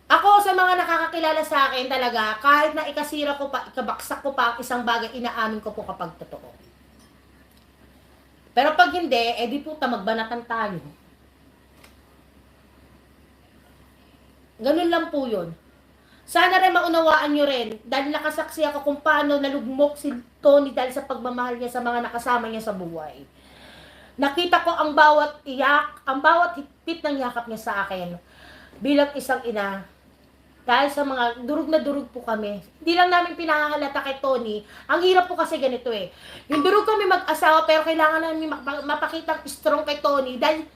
Ako sa mga nakakakilala sa akin talaga, kahit na ikasira ko pa, ikabaksak ko pa ang isang bagay, inaamin ko po kapag totoo. Pero pag hindi, di puta, magbanatan tayo. Ganun lang po yun. Sana rin maunawaan nyo rin, dahil nakasaksi ako kung paano nalugmok si Tony dahil sa pagmamahal niya sa mga nakasama niya sa buhay. Nakita ko ang bawat iyak, ang bawat higpit ng yakap niya sa akin bilang isang ina. Dahil sa mga durug na durug po kami. Hindi lang namin pinahahalata kay Tony. Ang hirap po kasi ganito eh. Yung durug kami mag-asawa pero kailangan namin mapakitang strong kay Tony dahil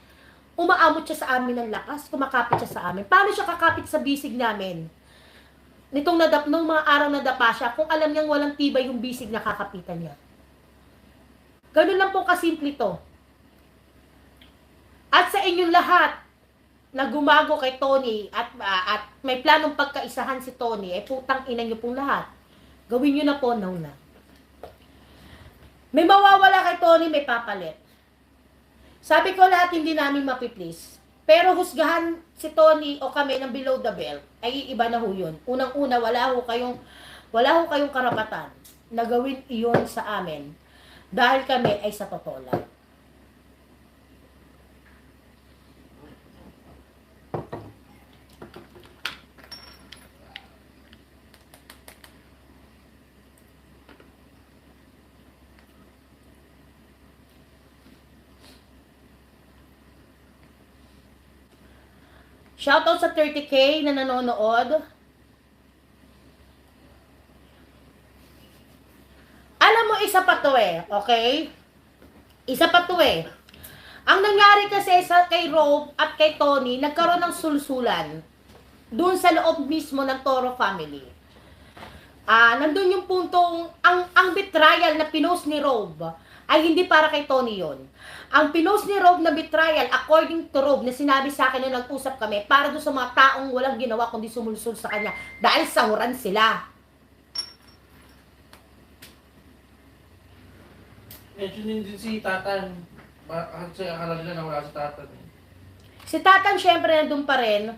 umaamot siya sa amin ng lakas, kumakapit siya sa amin. Paano siya kakapit sa bisig namin? Nung mga araw na dapa siya, kung alam niyang walang tibay yung bisig na kakapitan niya. Ganun lang po kasimple to. At sa inyong lahat na gumago kay Tony at may planong pagkaisahan si Tony, putang ina niyo pong lahat. Gawin niyo na po now na. May mawawala kay Tony, may papalit. Sabi ko lahat hindi namin mapiplease. Pero husgahan si Tony o kami ng below the belt, ay iba na ho yun. Unang-una, wala ho kayong karapatan na gawin iyon sa amin. Dahil kami ay sa totoo lang. Shoutout sa 30K na nanonood. Alam mo, isa pa to eh, okay? Isa pa to eh. Ang nangyari kasi kay Rob at kay Tony, nagkaroon ng sulsulan doon sa loob mismo ng Toro family. Nandun yung puntong, ang betrayal na pinost ni Rob ay hindi para kay Tony yon. Ang pinost ni Rob na betrayal, according to Rob, na sinabi sa akin nung nag-usap kami, para doon sa mga taong walang ginawa kundi sumulsul sa kanya dahil sahuran sila. Medyo din si Tatan. Kasi akala nila na wala si Tatan. Si Tatan, syempre, nandun pa rin.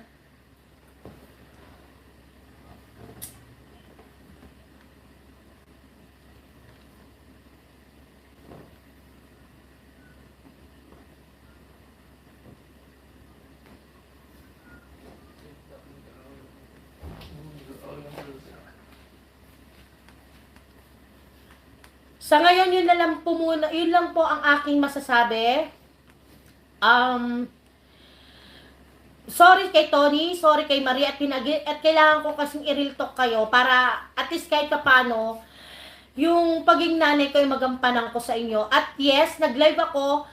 Sa ngayon, yun lang po ang aking masasabi. Sorry kay Tony, sorry kay Maria at kailangan ko kasing i-real talk kayo para at least kahit paano yung paging nanay ko ay magampanan ko sa inyo. At yes, nag-live ako.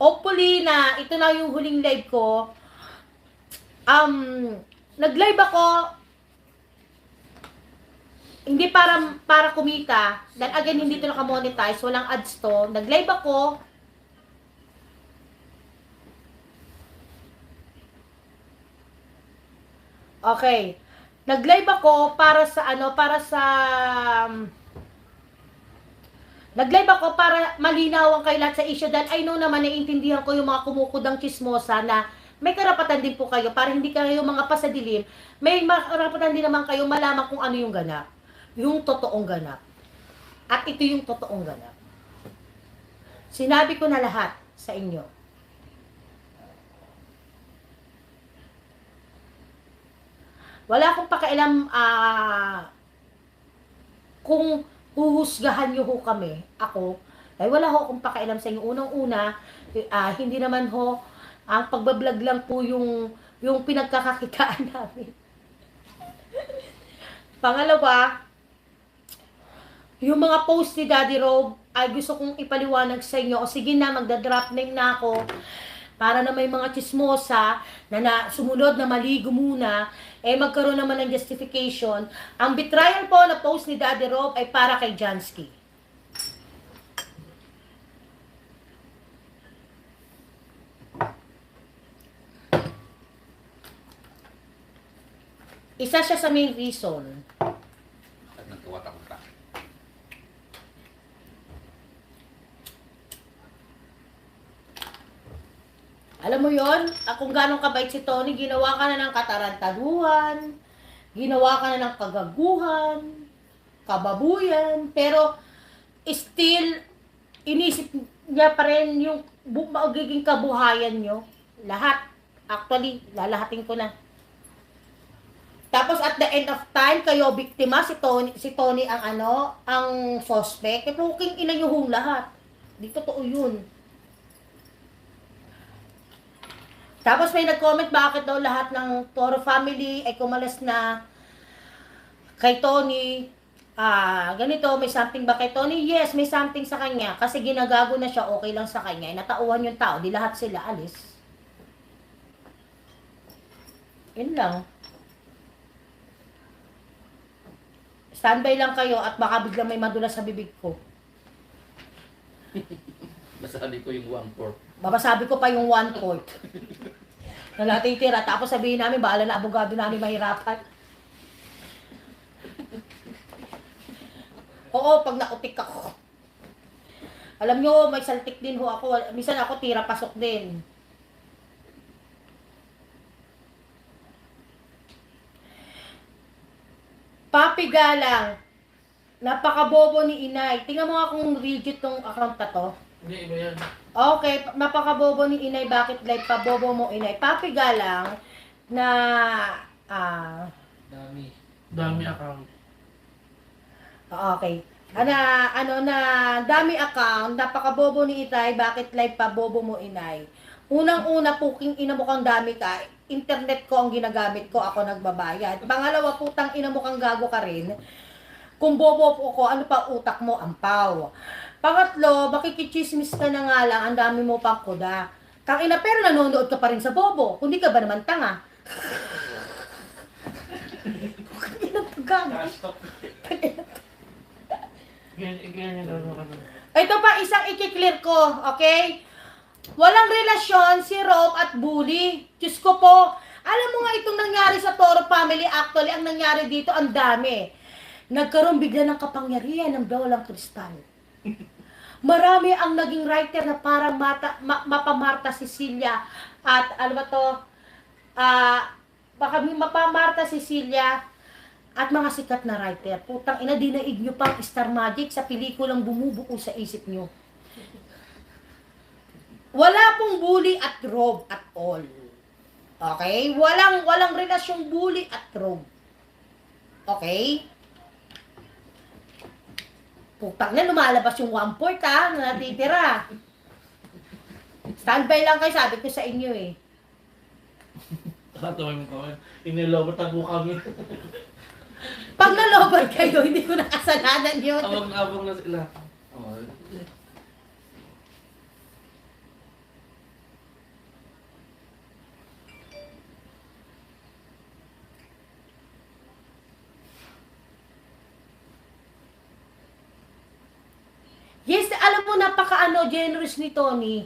Hopefully na ito na yung huling live ko. Nag-live ako hindi para kumita, dahil again, hindi ito nakamonetize, walang ads to. Nag-live ako. Okay. Nag-live ako nag-live ako para malinaw ang kay lahat sa issue dahil I know naman, naiintindihan ko yung mga kumukudang chismosa na may karapatan din po kayo para hindi kayo mga pasadilim. May karapatan din naman kayo malaman kung ano yung ganap. Yung totoong ganap. At ito yung totoong ganap. Sinabi ko na lahat sa inyo. Wala akong pakialam kung huhusgahan niyo ho kami, ako, ay wala ho akong pakialam sa inyo. Unang-una, hindi naman ho, ang pagbablog lang po yung pinagkakakitaan namin. Pangalawa, yung mga post ni Daddy Rob, ay gusto kong ipaliwanag sa inyo. O sige na, magdadrop name na ako para na may mga chismosa na sumunod na maligo muna, magkaroon naman ng justification. Ang betrayal po na post ni Daddy Rob ay para kay Jansky. Isa siya sa main reason. At nagkawatak ka. Alam mo yon, kung gano'ng kabait si Tony, ginawa ka na ng katarantaduhan, ginawa ka na ng kagaguhan, kababuyan, pero still, inisip niya pa rin yung magiging kabuhayan nyo. Lahat. Actually, lalahatin ko na. Tapos at the end of time, kayo biktima, si Tony ang ang suspect. Puking ina nyo hong lahat. Di totoo yun. Tapos may nag-comment bakit daw lahat ng Toro family ay kumalas na kay Tony. Ganito, may something ba kay Tony? Yes, may something sa kanya. Kasi ginagago na siya, okay lang sa kanya. Natauhan yung tao, di lahat sila alis. Yun lang. Standby lang kayo at baka biglang may madula sa bibig ko. Masabi ko yung 1/4. Babasabi ko pa yung 1/4 na natitira. Tapos sabihin namin, bahala na abogado namin mahirapan. Oo, pag nautik ako. Alam nyo, may saltik din ho ako. Minsan ako tira-pasok din. Papi Galang, napakabobo ni Inay. Tingnan mo nga kung legit tong account na to. Hindi, iba yan. Okay, napakabobo ni Inay. Bakit like pabobo mo, Inay? Papi Galang na Dami. Dami account. okay. Na dami account, napakabobo ni Itay, bakit live pa bobo mo, Inay? Unang-una, puking ina mo kang dami ka, internet ko ang ginagamit ko, ako nagbabayad. Pangalawa, putang ina mo kang gago ka rin. Kung bobo po ko, ano pa utak mo, ampaw. Pangatlo, makikichismis ka na nga lang, ang dami mo pang kuda. Tangina, pero nanonood ka pa rin sa bobo. Kundi ka ba naman tanga? Ganyan ano. Ito pa, isang i-clear ko, okay? Walang relasyon si Rob at Bully. Diyos ko po, alam mo nga itong nangyari sa Toro family, actually, ang nangyari dito, ang dami. Nagkaroon bigla ng kapangyarihan ng bolang kristal. Marami ang naging writer na parang mapamarta Cecilia at ano ba to, baka mapamarta Cecilia at mga sikat na writer. Putang ina, dinaig nyo pang Star Magic sa pelikulang bumubuo sa isip nyo. Wala pong Bully at Rob at all. Okay? Walang relasyong Bully at Rob. Okay? Putang na, lumalabas yung 1/4 na natitira. Standby lang kayo, sabi ko sa inyo eh. Tatawin mo kami. Inilobat ang kami. Pag nalobat kayo, hindi ko nakasalanan yun. Abang-abang na sila. Oh, Yes, alam mo, generous ni Tony.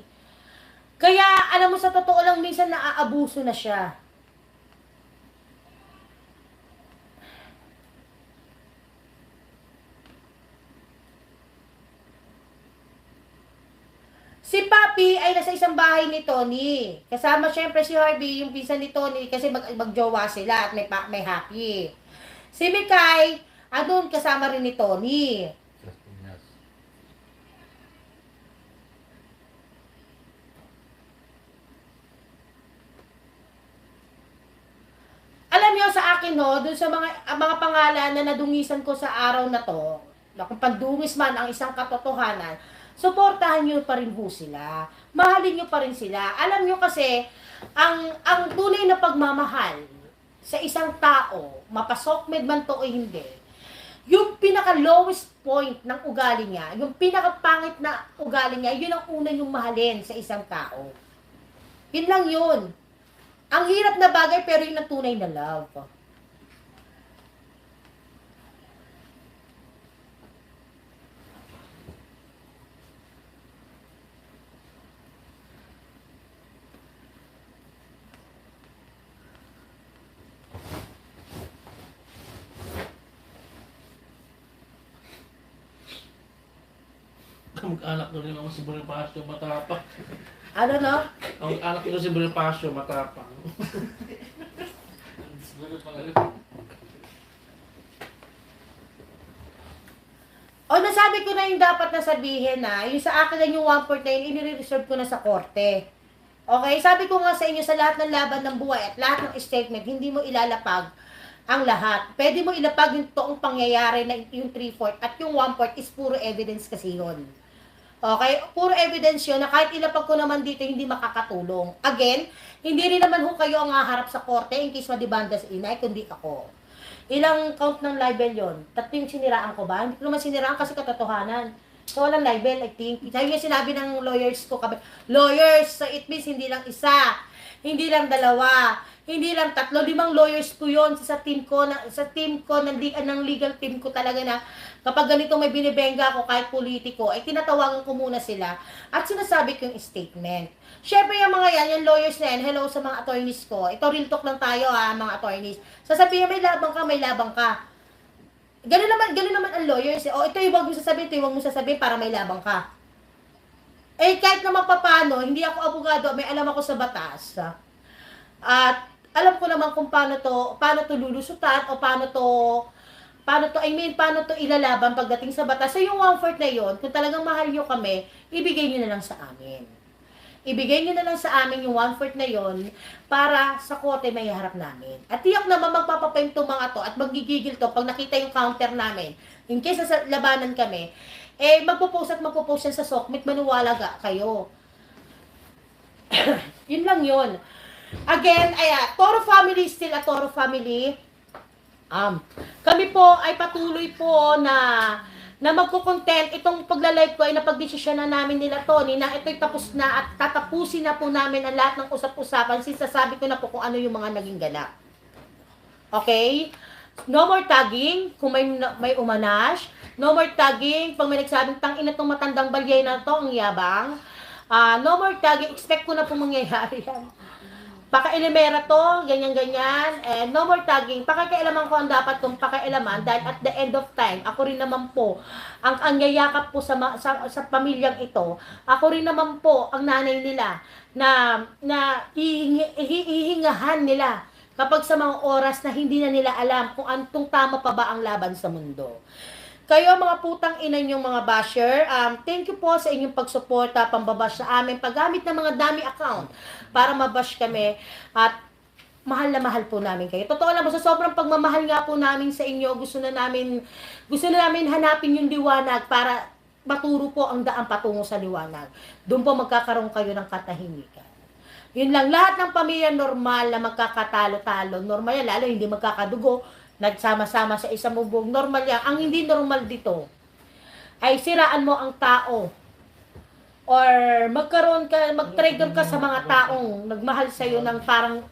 Kaya, alam mo, sa totoo lang, minsan naaabuso na siya. Si Papi ay nasa isang bahay ni Tony. Kasama syempre si Harvey, yung pinsan ni Tony, kasi magjowa sila at may happy. Si Mikay, andun kasama rin ni Tony. Las Piñas. Alam niyo, sa akin ho, dun sa mga pangalan na nadungisan ko sa araw na to, na kung pandungis man ang isang katotohanan, suportahan nyo pa rin ho sila. Mahalin nyo pa rin sila. Alam nyo kasi, ang tunay na pagmamahal sa isang tao, mapasokmed man to o hindi, yung pinaka-lowest point ng ugali niya, yung pinaka-pangit na ugali niya, yun ang una yung mahalin sa isang tao. Yun lang yun. Ang hirap na bagay pero yun ang tunay na love. Kamag-anak doon yung si Bonifacio matapang. Ano no? Ang anak doon si Bonifacio matapang. O nasabi ko na yung dapat na sabihin na, yung sa akin lang yung 1/4 na yun, inire-reserve ko na sa korte. Okay? Sabi ko nga sa inyo, sa lahat ng laban ng buhay at lahat ng statement, hindi mo ilalapag ang lahat. Pwede mo ilapag yung toong pangyayari na yung 3/4 at yung 1/4 is puro evidence kasi yun. Okay? Puro evidence yun na kahit ilapag ko naman dito, hindi makakatulong. Again, hindi rin naman ho kayo ang haharap sa korte in case madibanda sa inay, kundi ako. Ilang count ng libel yon? 3 yung siniraan ko ba? Hindi ko naman siniraan kasi katotohanan. So, walang libel, I think. Sabi yung sinabi ng lawyers ko, lawyers, so it means hindi lang isa, hindi lang dalawa, hindi lang 3, 5 lawyers ko yon sa team ko, ng legal team ko talaga na kapag ganito may binibenga ako kahit politiko, ay tinatawagan ko muna sila at sinasabi ko yung statement. Syempre yung mga yan, yung lawyers na yan, hello sa mga attorneys ko. Ito real talk lang tayo ha, mga attorneys. Sasabihin may labang ka, may labang ka. Ganun naman ang lawyers. O ito yung wag mo sasabihin, ito yung wag mo sasabihin para may labang ka. Eh kahit naman papano, hindi ako abogado, may alam ako sa batas. At alam ko naman kung paano to lulusutan o paano to ilalaban pagdating sa batas. So yung 1/4 na yon, kung talagang mahal nyo kami, ibigay nyo na lang sa amin. Ibigay nyo na lang sa amin yung 1/4 na yon para sa kote may harap namin. At tiyak naman magpapapain to mga to at magigigil to pag nakita yung counter namin. In case sa labanan kami, eh magpo-post yan sa Sokmit, maniwala kayo. Yun lang yun. Again, Toro family is still a Toro family. Kami po ay patuloy po na magko-content. Itong pagla-live ko ay napagdesisyon na namin nila Tony na ito'y tapos na at tatapusin na po namin ang lahat ng usap-usapan since sasabi ko na po kung ano yung mga naging ganap. Okay? No more tagging kung may umanash. No more tagging pag may nagsabing tangin na itong matandang balyay na to, ang yabang. No more tagging. Expect ko na po mangyayari yan. Paka-elemera to, ganyan-ganyan, and no more tagging. Pakikialaman ko ang dapat kong pakialaman dahil at the end of time, ako rin naman po, ang yayakap po sa pamilyang ito, ako rin naman po ang nanay nila na hihingahan nila kapag sa mga oras na hindi na nila alam kung anong tama pa ba ang laban sa mundo. Kayo mga putang ina yung mga basher, thank you po sa inyong pagsuporta, pambabash sa amin, paggamit ng mga dami account para mabash kami at mahal na mahal po namin kayo. Totoo lang, sa sobrang pagmamahal nga po namin sa inyo, gusto na namin hanapin yung liwanag para maturo po ang daan patungo sa liwanag. Doon po magkakaroon kayo ng katahimikan. Yun lang, lahat ng pamilya normal na magkakatalo-talo, normal yan, lalo hindi magkakadugo, nagsama-sama sa isang bubong, normal yan. Ang hindi normal dito ay siraan mo ang tao or mag-trigger ka sa mga taong nagmahal sa iyo ng parang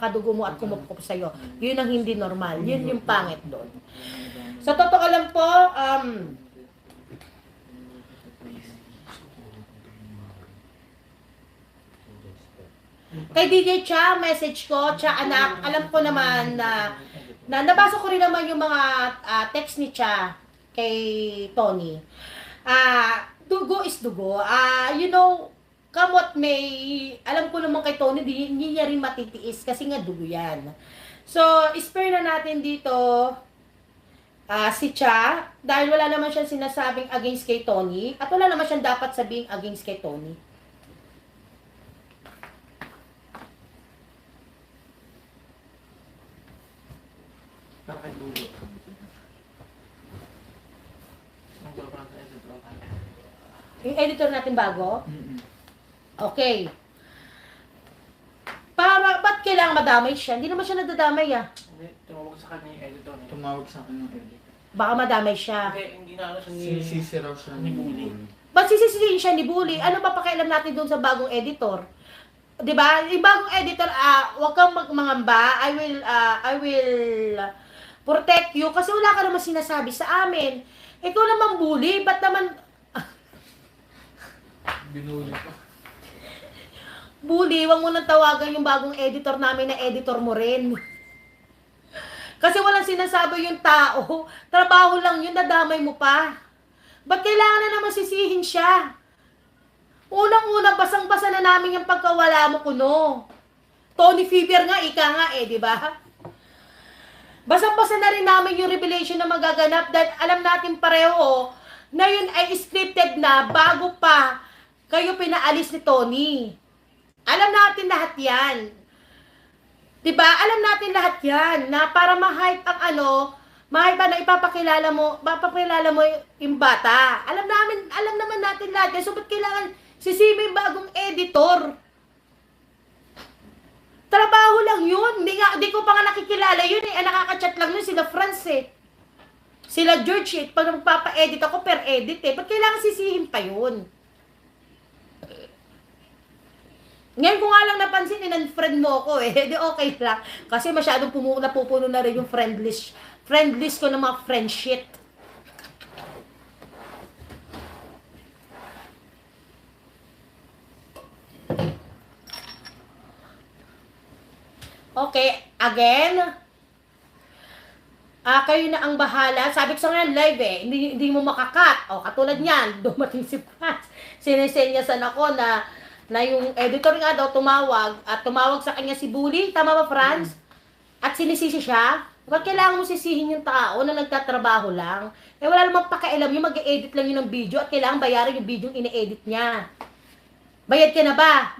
kadugo mo at kumukup sa iyo. Yun ang hindi normal. Yun yung pangit doon. Sa totoo lang po, kay DJ Cha, message ko, Cha anak, alam ko naman na nabasa ko rin naman yung mga text ni Cha kay Tony. Dugo is dugo. You know, come what may, alam ko naman kay Tony, hindi niya rin matitiis kasi nga dugo yan. So, spare na natin dito si Cha dahil wala naman siyang sinasabing against kay Tony at wala naman siyang dapat sabing against kay Tony. dulo. Ang sobrang editor. Yung editor natin bago? Mm-mm. Okay. Ba't kailangan madamay siya? Hindi naman siya nadadamay ah. Hindi, tumawag sa kanya yung editor niya. Tumawag sa akin ng edit. Baka madamay siya. Hindi na ano siya ni... Sisisi raw siya Ni Bully. Ba't sisisihin siya ni Bully? Ano ba pakialam natin doon sa bagong editor? 'Di ba? Yung bagong editor, wag kang magmangamba. I will protect you kasi wala ka naman sinasabi sa amin. Ikaw naman Bully, ba't naman Binuli ko. Bully, wag mo nang tawagan yung bagong editor namin na editor mo rin. Kasi walang sinasabi yung tao. Trabaho lang yun, nadamay mo pa. Ba't kailangan na naman sisihin siya? Unang-una, basang-basa na namin yung pagkawala mo, kuno. Tony Fever nga, ika nga di ba? Basang-basa na rin namin yung revelation na magaganap dahil alam natin pareho na yun ay scripted na bago pa kayo pinaalis ni Tony. Alam natin lahat yan. Diba? Alam natin lahat yan na para ma-hype ang ma-hype na ipapakilala mo yung bata. Alam naman natin lahat yan. So, ba't kailangan sisimi yung bagong editor? Trabaho lang yun. Hindi ko pa nga nakikilala yun eh. Nakaka-chat lang yun sila Franz eh. Sila George eh. Pag magpapa-edit ako per edit eh. Ba't kailangan sisihin pa yun? Ngayon ko nga lang napansin, in-unfriend mo ko eh. Di okay lang. Kasi masyadong napupuno na rin yung friend list ko ng mga friend shit. Okay, again. Kayo na ang bahala. Sabi ko sa ngayon, live eh. Hindi mo makakat. O, katulad niyan, dumating si Franz. Sinisenyasan ako na yung editor nga daw tumawag at tumawag sa kanya si Bully. Tama ba, Franz? At sinisisi siya. Ba't kailangan mo sisihin yung tao na nagtatrabaho lang? Eh, wala namang pakialam yung mag-edit lang yun ng video at kailangan bayaran yung video yung ine-edit niya. Bayad ka na ba?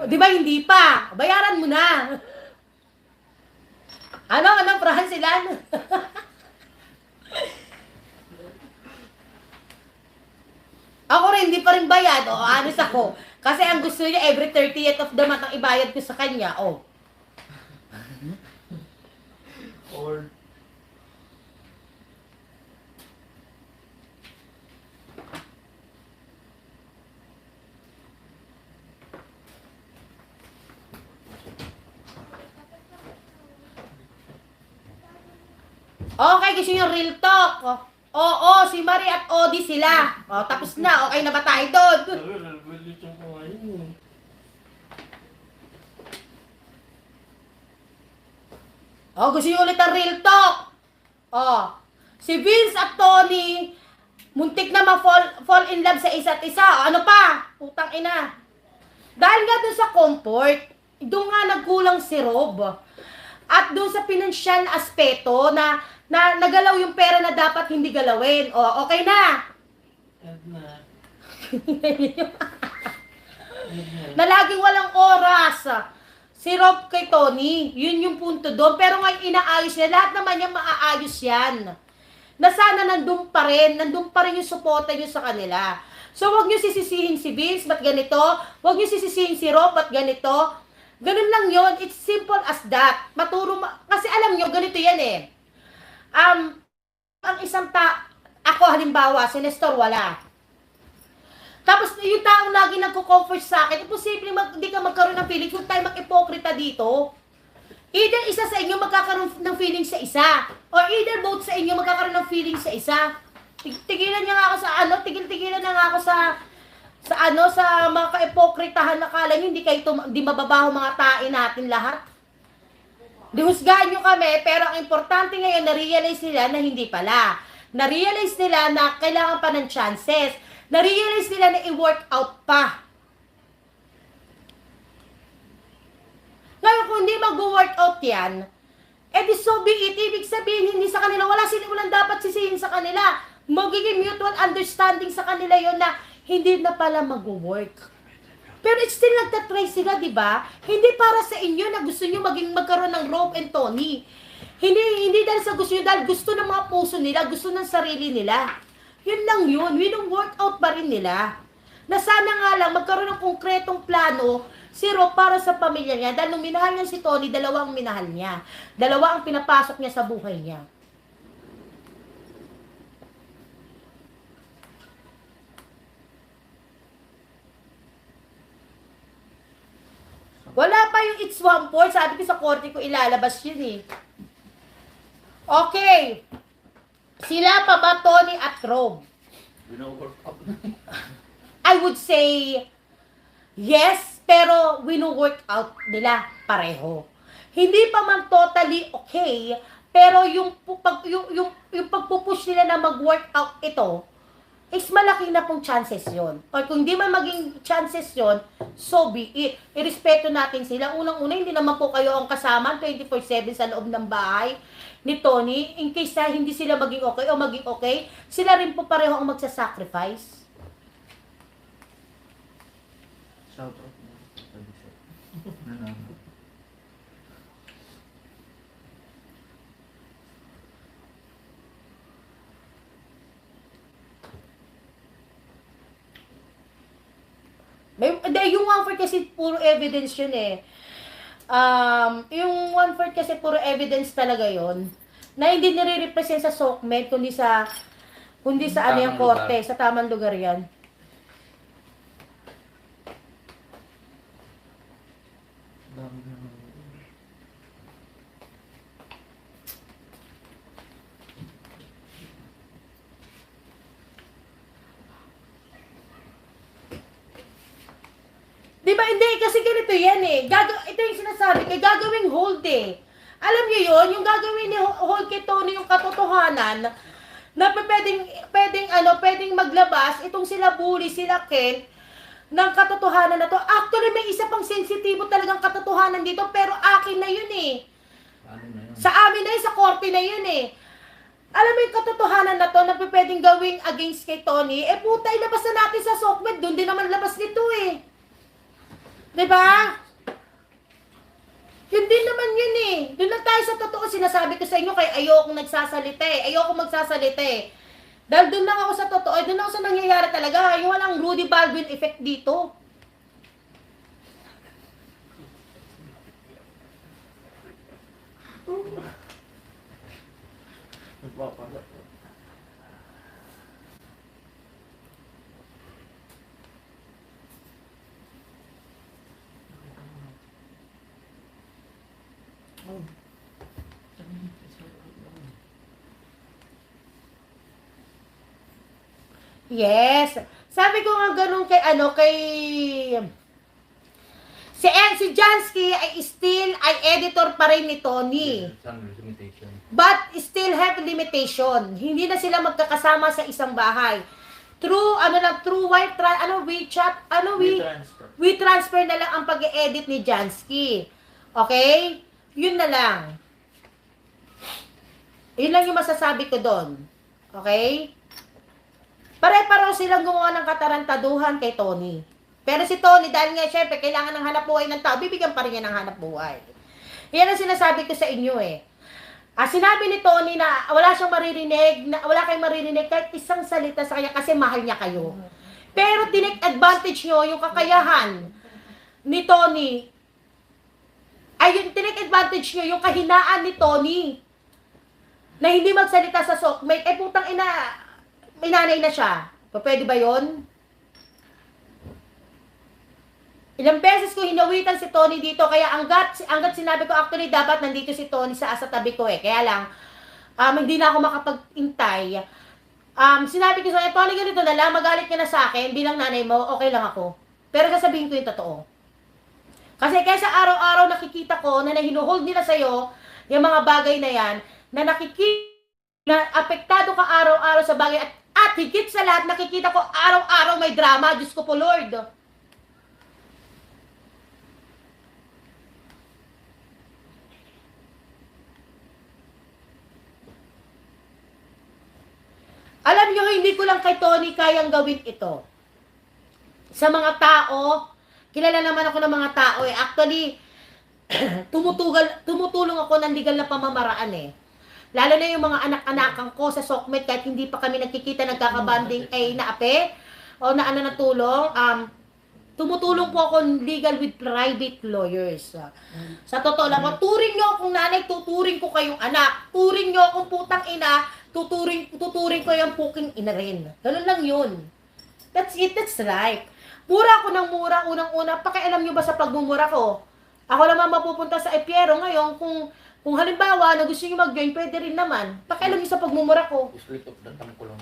O, di ba hindi pa? Bayaran mo na. Ano, Franz, ilan? Ako rin, hindi pa rin bayad. O, honest ako. Kasi ang gusto niya, every 30th of the month ang ibayad ko sa kanya. O. Or, Okay, gusto niyo real talk. Oo, si Marie at Odi sila. O, tapos na. Okay na ba tayo doon? Sabi, revelation ko ngayon. O, gusto niyo ulit ang real talk. O, si Vince at Tony, muntik na ma-fall in love sa isa't isa. O, ano pa? Putang ina. Dahil nga dun sa comfort, doon nga nagkulang si Rob. At doon sa financial aspeto na nagalaw yung pera na dapat hindi galawin. O, okay na. Edna. Na laging walang oras. Si Rob kay Tony, yun yung punto doon. Pero ngayon inaayos niya. Lahat naman yung maaayos yan. Na sana nandun pa rin yung suporta niyo sa kanila. So, wag niyo sisisihin si Vince, ba't ganito? Wag niyo sisisihin si Rob, ba't ganito? Ganun lang yon. It's simple as that. Kasi alam niyo, ganito yan eh. Ang isang ako halimbawa, si Nestor wala. Tapos yung taong lagi nagko-comfort sa akin, imposible hindi ka magkaroon ng feelings, huwag tayo mag-ipokrita dito. Either isa sa inyo magkakaroon ng feelings sa isa, or either both sa inyo magkakaroon ng feelings sa isa. Tigilan niya nga ako sa tigil-tigilan na nga ako sa mga ka-ipokritahan na kala nyo, hindi mababaho mga tae natin lahat. Dihusgahan nyo kami, pero ang importante ngayon, na-realize nila na hindi pala. Na-realize nila na kailangan pa ng chances. Na-realize nila na i-work out pa. Ngayon, kung hindi mag-work out yan, edi so be it. Ibig sabihin, hindi sa kanila, walang dapat sisihin sa kanila. Magiging mutual understanding sa kanila yon na hindi na pala mag-work. Pero it's still nagtatry sila, di ba? Hindi para sa inyo na gusto nyo magkaroon ng Rob and Tony. Hindi dahil sa gusto nyo, dahil gusto ng mga puso nila, gusto ng sarili nila. Yun lang yun. Wino-work out pa rin nila. Na sana nga lang magkaroon ng konkretong plano si Rob para sa pamilya niya. Dahil nung minahal niya si Tony, dalawa ang minahal niya. Dalawa ang pinapasok niya sa buhay niya. Wala pa yung It's 1-4. Sabi ko sa korte ko ilalabas yun eh. Okay. Sila pa ba Tony at Rob? Wino-work up. I would say yes, pero wino-work out nila pareho. Hindi pa man totally okay, pero yung pagpupush nila na mag-work out ito, is malaki na pong chances yon. Or kung di man maging chances yon, so be it. Irespeto natin sila. Unang-una, hindi naman po kayo ang kasama 24/7 sa loob ng bahay ni Tony. In case na hindi sila maging okay o maging okay, sila rin po pareho ang magsasacrifice. Shout out mo. Sabi siya. Nanonood. Yung 1/4 kasi puro evidence yun eh. Yung 1/4 kasi puro evidence talaga yon na hindi nire-represent sa SOCMED kundi sa ano yung Tamang korte, lugar. sa tamang lugar yan. Dami naman. Di ba? Hindi, kasi ganito yan eh. Ito yung sinasabi kay gagawing hold eh. Alam niyo yon, yung gagawin ni hold kay Tony yung katotohanan na pwedeng maglabas itong sila Bully, sila Ken ng katotohanan na to. Actually, may isa pang sensitibo talagang katotohanan dito, pero akin na yun eh. Ano na yun? Sa amin na yun, sa korte na yun eh. Alam mo yung katotohanan na to na pwedeng gawing against kay Tony, eh puta, ilabas na natin sa SOCMED, doon din naman labas nito eh. Diba? Yun din naman yun eh. Doon lang tayo sa totoo. Sinasabi ko sa inyo kay ayokong nagsasalita eh. Ayokong magsasalita eh. Dahil doon lang ako sa totoo. Doon lang ako sa nangyayari talaga. Yung walang Rudy Baldwin effect dito. Nagpapalat. Yes. Sabi ko nga ganun kay si Jansky ay still editor pa rin ni Tony. Some limitation. But still have limitation. Hindi na sila magkakasama sa isang bahay. Through WeChat, Transfer. we transfer na lang ang pag-edit ni Jansky. Okay? Yun na lang. Yun lang yung masasabi ko doon. Okay? Pare-pareho silang gumawa ng katarantaduhan kay Tony. Pero si Tony, dahil nga syempre, kailangan ng hanap buhay ng tao, bibigyan pa rin niya ng hanap buhay. Yan ang sinasabi ko sa inyo eh. Sinabi ni Tony na wala siyang maririnig, wala kayong maririnig kahit isang salita sa kanya kasi mahal niya kayo. Pero tinake advantage nyo yung kakayahan ni Tony. Tinake advantage nyo yung kahinaan ni Tony na hindi magsalita sa SOCMED. Putang ina, may nanay na siya. Pwede ba yon? Ilang beses ko hinawitan si Tony dito, kaya hanggat sinabi ko, actually, dapat nandito si Tony sa tabi ko eh. Kaya lang, hindi na ako makapag-intay. Sinabi ko sa kanya, Tony, ganito na lang, magalit ka na sa akin, bilang nanay mo, okay lang ako. Pero sasabihin ko yung totoo. Kasi kaysa araw-araw nakikita ko na hinuhold nila sa'yo, yung mga bagay na yan, na na apektado ka araw-araw sa bagay, at higit sa lahat, nakikita ko araw-araw may drama, Diyos ko po Lord. Alam nyo, hindi ko lang kay Tony kayang gawin ito. Sa mga tao kilala naman ako ng mga tao eh. Actually, tumutulong ako ng legal na pamamaraan eh. Lalo na yung mga anak-anakan ko sa Sokmed, kahit hindi pa kami nagkikita, nagkakabanding ay naape o na ano na tulong, tumutulong po ako legal with private lawyers. Sa totoo lang, turing nyo akong nanay, tuturing ko kayong anak. Turing nyo akong putang ina, tuturing ko yung puking ina rin. Ganun lang yun. That's it, that's life. Mura ako ng mura, unang-una. Pakialam nyo ba sa pagmumura ko? Ako naman mapupunta sa Epiero ngayon, kung halimbawa na gusto nyo mag-join, pwede rin naman. Pakialam nyo sa pagmumura ko. Slip of the tongue ko lang.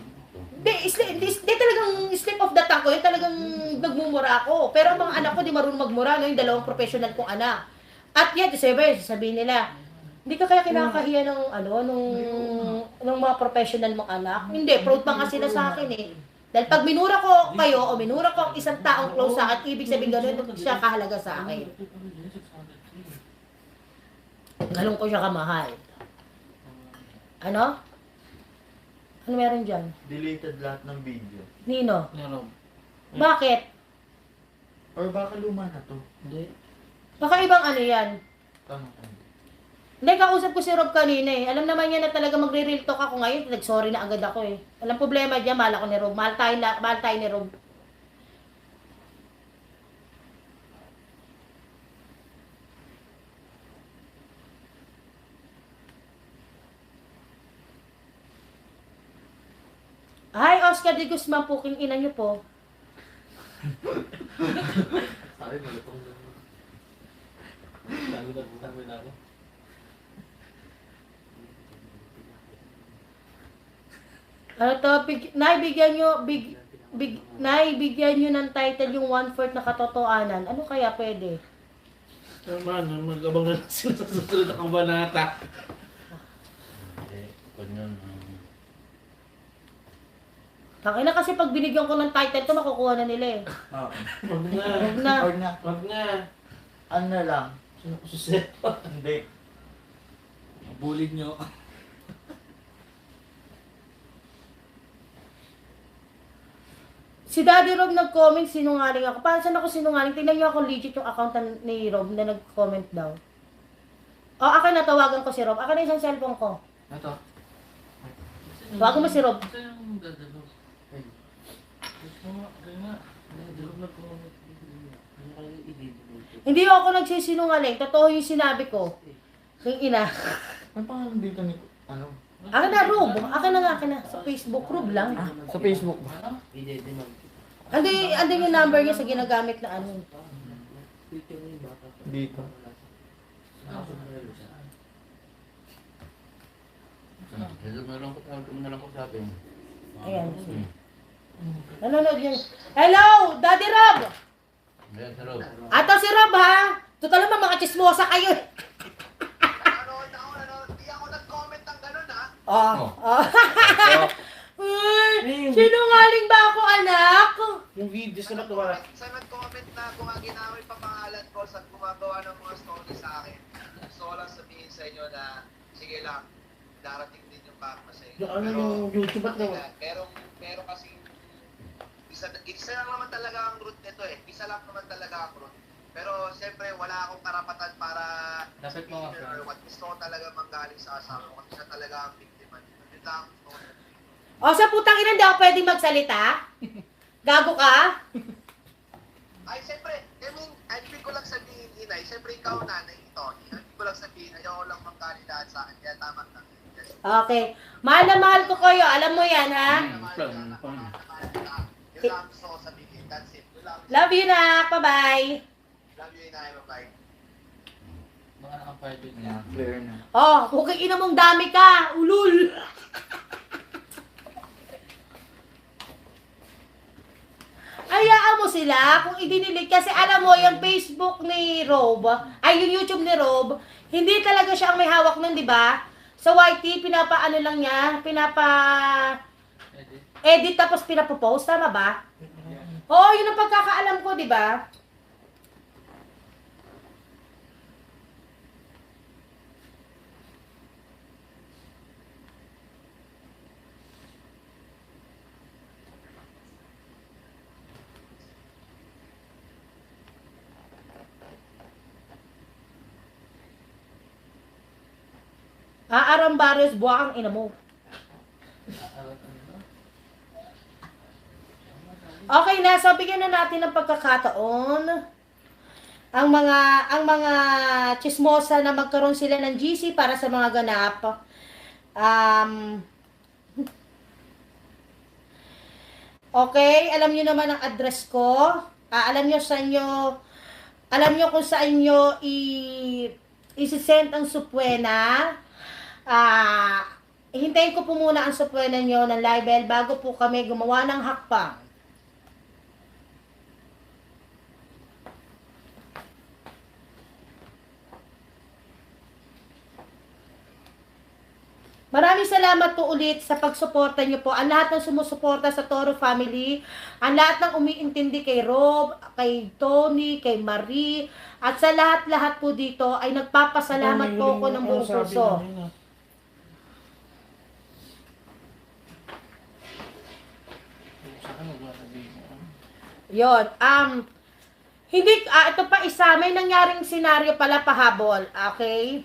Hindi talagang slip of the tongue ko, yun talagang nagmumura ako. Pero ang mga anak ko, di marunong magmura, no? Yung dalawang professional kong anak. At yan, sabihin nila, hindi ka kaya kinakahiya ng, ng mga professional mong anak? Hindi, proud pa nga sila sa akin eh. Dahil pag minura ko kayo, o minura ko ang isang taong close sa akin, ibig sabihin gano'n, siya kahalaga sa akin. Ganun ko siya kamahal. Ano? Ano meron dyan? Deleted lahat ng video. Nino? Ano? Bakit? Or baka luma na to? Hindi. Baka ibang ano yan? Tanong ko. Hindi, kausap ko si Rob kanina eh. Alam naman niya na talaga magre-real talk ako ngayon. Nag-sorry na agad ako eh. Walang problema dyan, mahal ako ni Rob. Mahal tayo ni Rob. Ay, Oscar de Guzman, puking ina niyo po. Sabi, malutong na. Sabi na ako. Ano to, naibigyan nyo ng title yung 1/4 na katotohanan. Ano kaya pwede? Naman, mag-abang na sila sa susunod na kabanata. Kung yun, Tangina kasi pag binigyan ko ng title to, makukuha na nila eh. Oo. Wag na. Huwag na. Or na, Wag na. ano na lang. Sino ko suset? Hindi. Bulid nyo. Si Daddy Rob nag-comment, sinungaling ako. Paano saan ako sinungaling? Tingnan niyo ako legit yung account ni Rob na nag-comment daw. O, akin na, tawagan ko si Rob. Akin na isang cellphone ko. Ito. Tawagan mo si Rob. Ito yung dadalo. Ay. Ito nga, kaya nga. Dadalo na ko. Ano kayo i-dito? Hindi ako nagsisinungaling. Totoo yung sinabi ko. Yung ina. Ano pangalan dito ni... Ano? Akin na, Rob. Akin na. Sa Facebook, Rob lang. Sa Facebook ba? I-dito mag... Andun yung number niya sa ginagamit na ano. Dito. meron ko sabi. Ayan. Nanonood yun. Hello, Daddy Rob! Ayan, sa loob. Ato si Rob ha! Total naman mga chismosa kayo. Hindi ako nag-comment ng ganun ha. Oh. Ay, sinungaling ba ako, anak? Yung videos na natuwa. Sa nag-comment na gumaginamit pa pangalan ko sa gumagawa ng mga story sa akin. Gusto ko lang sabihin sa inyo na sige lang, darating din yung pakma sa inyo. Yung ano yung YouTube at naman. Meron kasing isa lang naman talaga ang root nito eh. Isa lang naman talaga ang root. Pero siyempre wala akong karapatan para Dapat mo sabihin or what. Gusto ko talaga manggaling sa asawa ko kasi siya talaga ang biktima. Yun lang ang gusto ko. O, sa putang ina, hindi ako pwedeng magsalita? Gago ka? Ay, siyempre, ibig ko lang sabihin, Inay, siyempre ikaw nanay ito. Ibig ko lang sabihin, ayaw ko lang manggaling lahat sa akin. Kaya tama lang. Yes. Okay. Mahal na mahal ko kayo. Alam mo yan, ha? Yun lang gusto ko sabihin. That's it. Yun lang. Love you, nak. Bye-bye. Love you, Inay. Bye-bye. Mga naka-private Yeah, na. clear na. Oh, bukay ina mong dami ka. Ulul. Hayaan mo sila kung idinilig. Kasi alam mo, yung Facebook ni Rob, ay yung YouTube ni Rob, hindi talaga siya ang may hawak nun, di ba? Sa YT, pinapa-ano lang niya, edit tapos pinapopost, tama ba? Oo, yun ang pagkakaalam ko, di ba? Aaron Barrios, buwakang ina mo. Okay na, so bigyan na natin ng pagkakataon ang mga chismosa na magkaroon sila ng GC para sa mga ganap. Okay, alam niyo naman ang address ko. Alam niyo kung saan niyo i-send ang supwena. Hintayin ko po muna ang supwena niyo ng libel bago po kami gumawa ng hakbang. Maraming salamat po ulit sa pagsuporta niyo po. Ang lahat ng sumusuporta sa Toro Family, ang lahat ng umiintindi kay Rob, kay Tony, kay Marie, at sa lahat-lahat po dito ay nagpapasalamat po ako ng buong puso. Yon. Hindi, ito pa isa, may nangyaring senaryo pala pahabol. Okay?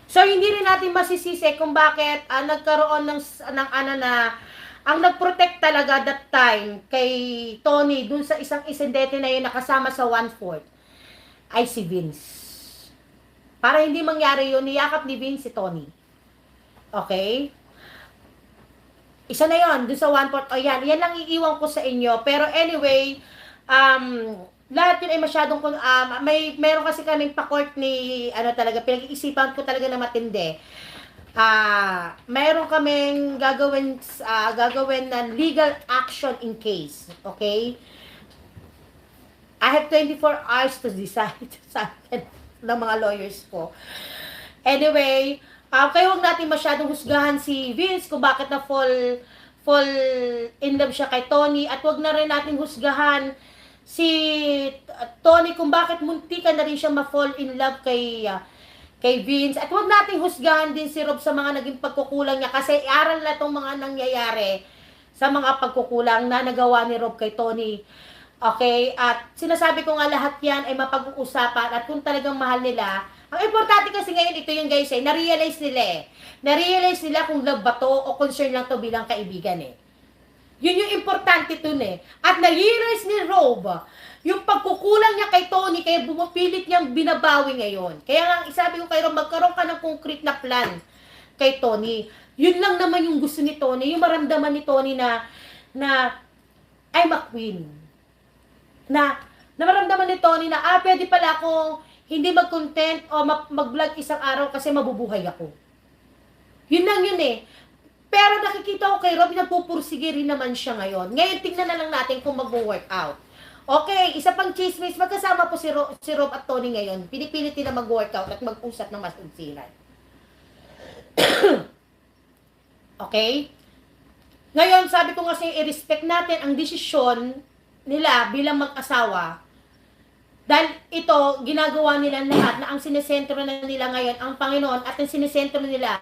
So, hindi rin natin masisisi kung bakit nagkaroon ng ano na, ang nag-protect talaga that time kay Tony dun sa isang insidente na yun nakasama sa 1/4 ay si Vince. Para hindi mangyari yun, niyakap ni Vince si Tony. Okay? Isa na yon dun sa 1/4. O yan lang iiwan ko sa inyo. Pero anyway, lahat yun ay masyadong, meron kasi kaming pa-court ni, talaga, pinag-iisipan ko talaga na matindi. Meron kaming gagawin na legal action in case, okay? I have 24 hours to decide sa akin ng mga lawyers ko. Anyway, kaya huwag natin masyadong husgahan si Vince kung bakit na fall in love siya kay Tony, at huwag na rin natin husgahan si Tony kung bakit munti ka na rin siya ma-fall in love kay Vince. At huwag nating husgahan din si Rob sa mga naging pagkukulang niya kasi iaral na itong mga nangyayari sa mga pagkukulang na nagawa ni Rob kay Tony. Okay? At sinasabi ko nga lahat yan ay mapag-uusapan at kung talagang mahal nila. Ang importante kasi ngayon ito yung guys na-realize nila kung love ba to o concern lang to bilang kaibigan Yun yung importante dun At na-realize ni Rob, yung pagkukulang niya kay Tony, kaya bumapilit niyang binabawi ngayon. Kaya nga, isabi ko kay Rob, magkaroon ka ng concrete na plan kay Tony. Yun lang naman yung gusto ni Tony, yung maramdaman ni Tony na I'm a queen. Na maramdaman ni Tony na, pwede pala akong hindi mag-content o mag-vlog isang araw kasi mabubuhay ako. Yun lang yun Pero nakikita ko kay Rob, nagpupursige rin naman siya ngayon. Ngayon, tingnan na lang natin kung mag-workout. Okay, isa pang chismis, magkasama po si Rob at Tony ngayon. Pinipilit nila mag-workout at mag-usap ng mas unsilan. Okay? Ngayon, sabi ko kasi, i-respect natin ang desisyon nila bilang mag-asawa. Dahil ito, ginagawa nila lahat na ang sinesentro na nila ngayon, ang Panginoon, at ang sinesentro nila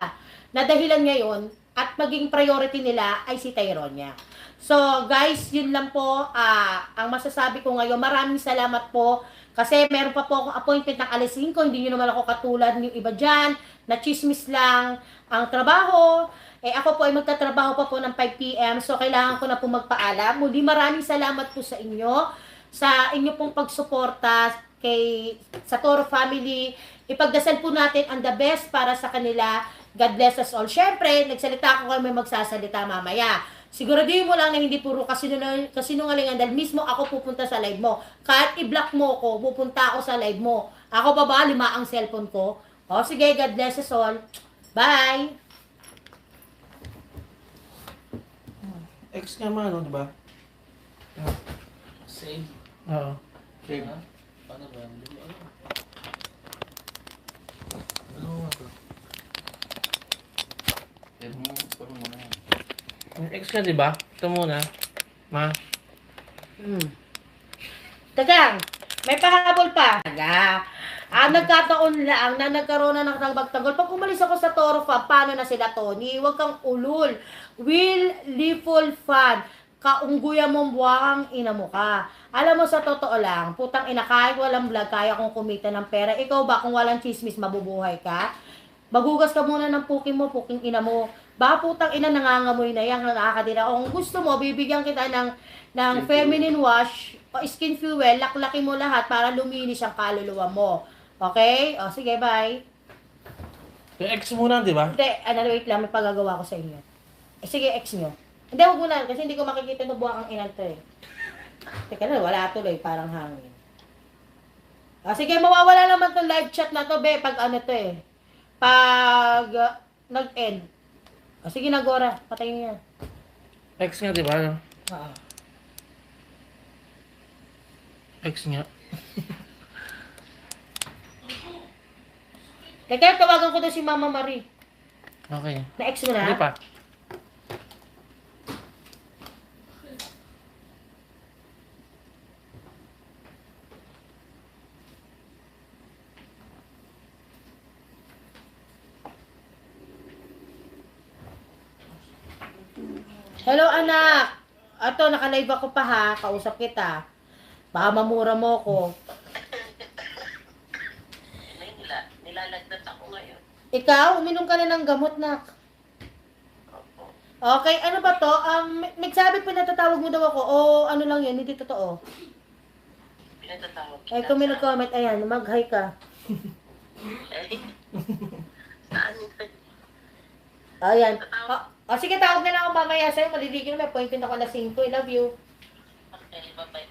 na dahilan ngayon, at maging priority nila ay si Tyronia. So, guys, yun lang po ang masasabi ko ngayon. Maraming salamat po kasi meron pa po akong appointment ng alas 5. Hindi nyo naman ako katulad ng iba dyan na chismis lang ang trabaho. Ako po ay magtatrabaho pa po ng 5 p.m. So, kailangan ko na po magpaalam. Muli, maraming salamat po sa inyo pong pagsuporta sa Toro Family. Ipagdasal po natin ang the best para sa kanila. God bless us all. Syempre, nagsalita ako kami magsasalita mamaya. Siguraduhin mo lang na hindi puro kasinungalingan dahil mismo ako pupunta sa live mo. Kahit i-block mo ako, pupunta ako sa live mo. Ako ba 5 ang cellphone ko? O sige, God bless us all. Bye! Ex nga man, di ba? Same. Oo. Same. Paano ba? Ano nga to? Pero muna yan. Yung ex ka, di ba? Ito muna. Ma. Tagang, may pahabol pa. Nagkataon lang na nagkaroon na ng magtanggol. Pag umalis ako sa Toro Fab, paano na sila, Tony? Huwag kang ulul. Will Liful Fan. Kaungguya mong buwang ina mo ka. Alam mo, sa totoo lang, putang ina, kahit walang vlog, kaya kong kumita ng pera. Ikaw ba, kung walang chismis, mabubuhay ka? Magugas ka muna ng puking mo, puking ina mo. Baka putang ina nangangamoy na yan, nakakadira. Kung gusto mo, bibigyan kita ng feminine wash o skin fuel, laklaki mo lahat para luminis ang kaluluwa mo. Okay? O, sige, bye. Yung ex muna, di ba? Hindi, wait lang, may pagagawa ko sa inyo. Sige, ex nyo. Hindi, huwag muna, kasi hindi ko makikita na buwang ang inan to eh. Teka na, wala tuloy, parang hangin. Sige, mawawala naman tong live chat na to, be, pag ano to eh. Pag nag-end. Sige na, Gora, patayin niya. Ex nga, di ba? Oo. Ex nga. Teka, tawagan ko to si Mama Marie. Okay. Na-ex mo na? Hindi pa. Hello, anak. Ato, naka-live ako pa ha. Kausap kita. Baka mamura mo ko. Nilalagdat ako ngayon. Ikaw, uminom ka na ng gamot, nak. Okay, ano ba to? Nagsabi pa natatawag mo daw ako. O ano lang yan, hindi totoo. Pinatatawag kita. Ay, kung may nag-comment, ayan, mag-hi ka. Eh, saan ito? Ayan. Sige, tawag na lang ako mamaya sa'yo. Maliligyan na may appointment ako alas 5. I love you. Okay, bye-bye.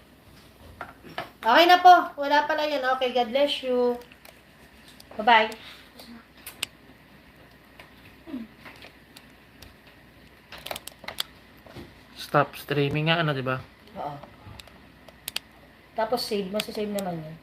Okay na po. Wala pala yan. Okay, God bless you. Bye-bye. Stop streaming nga, ano, di ba? Oo. Tapos save. Masasave naman yan.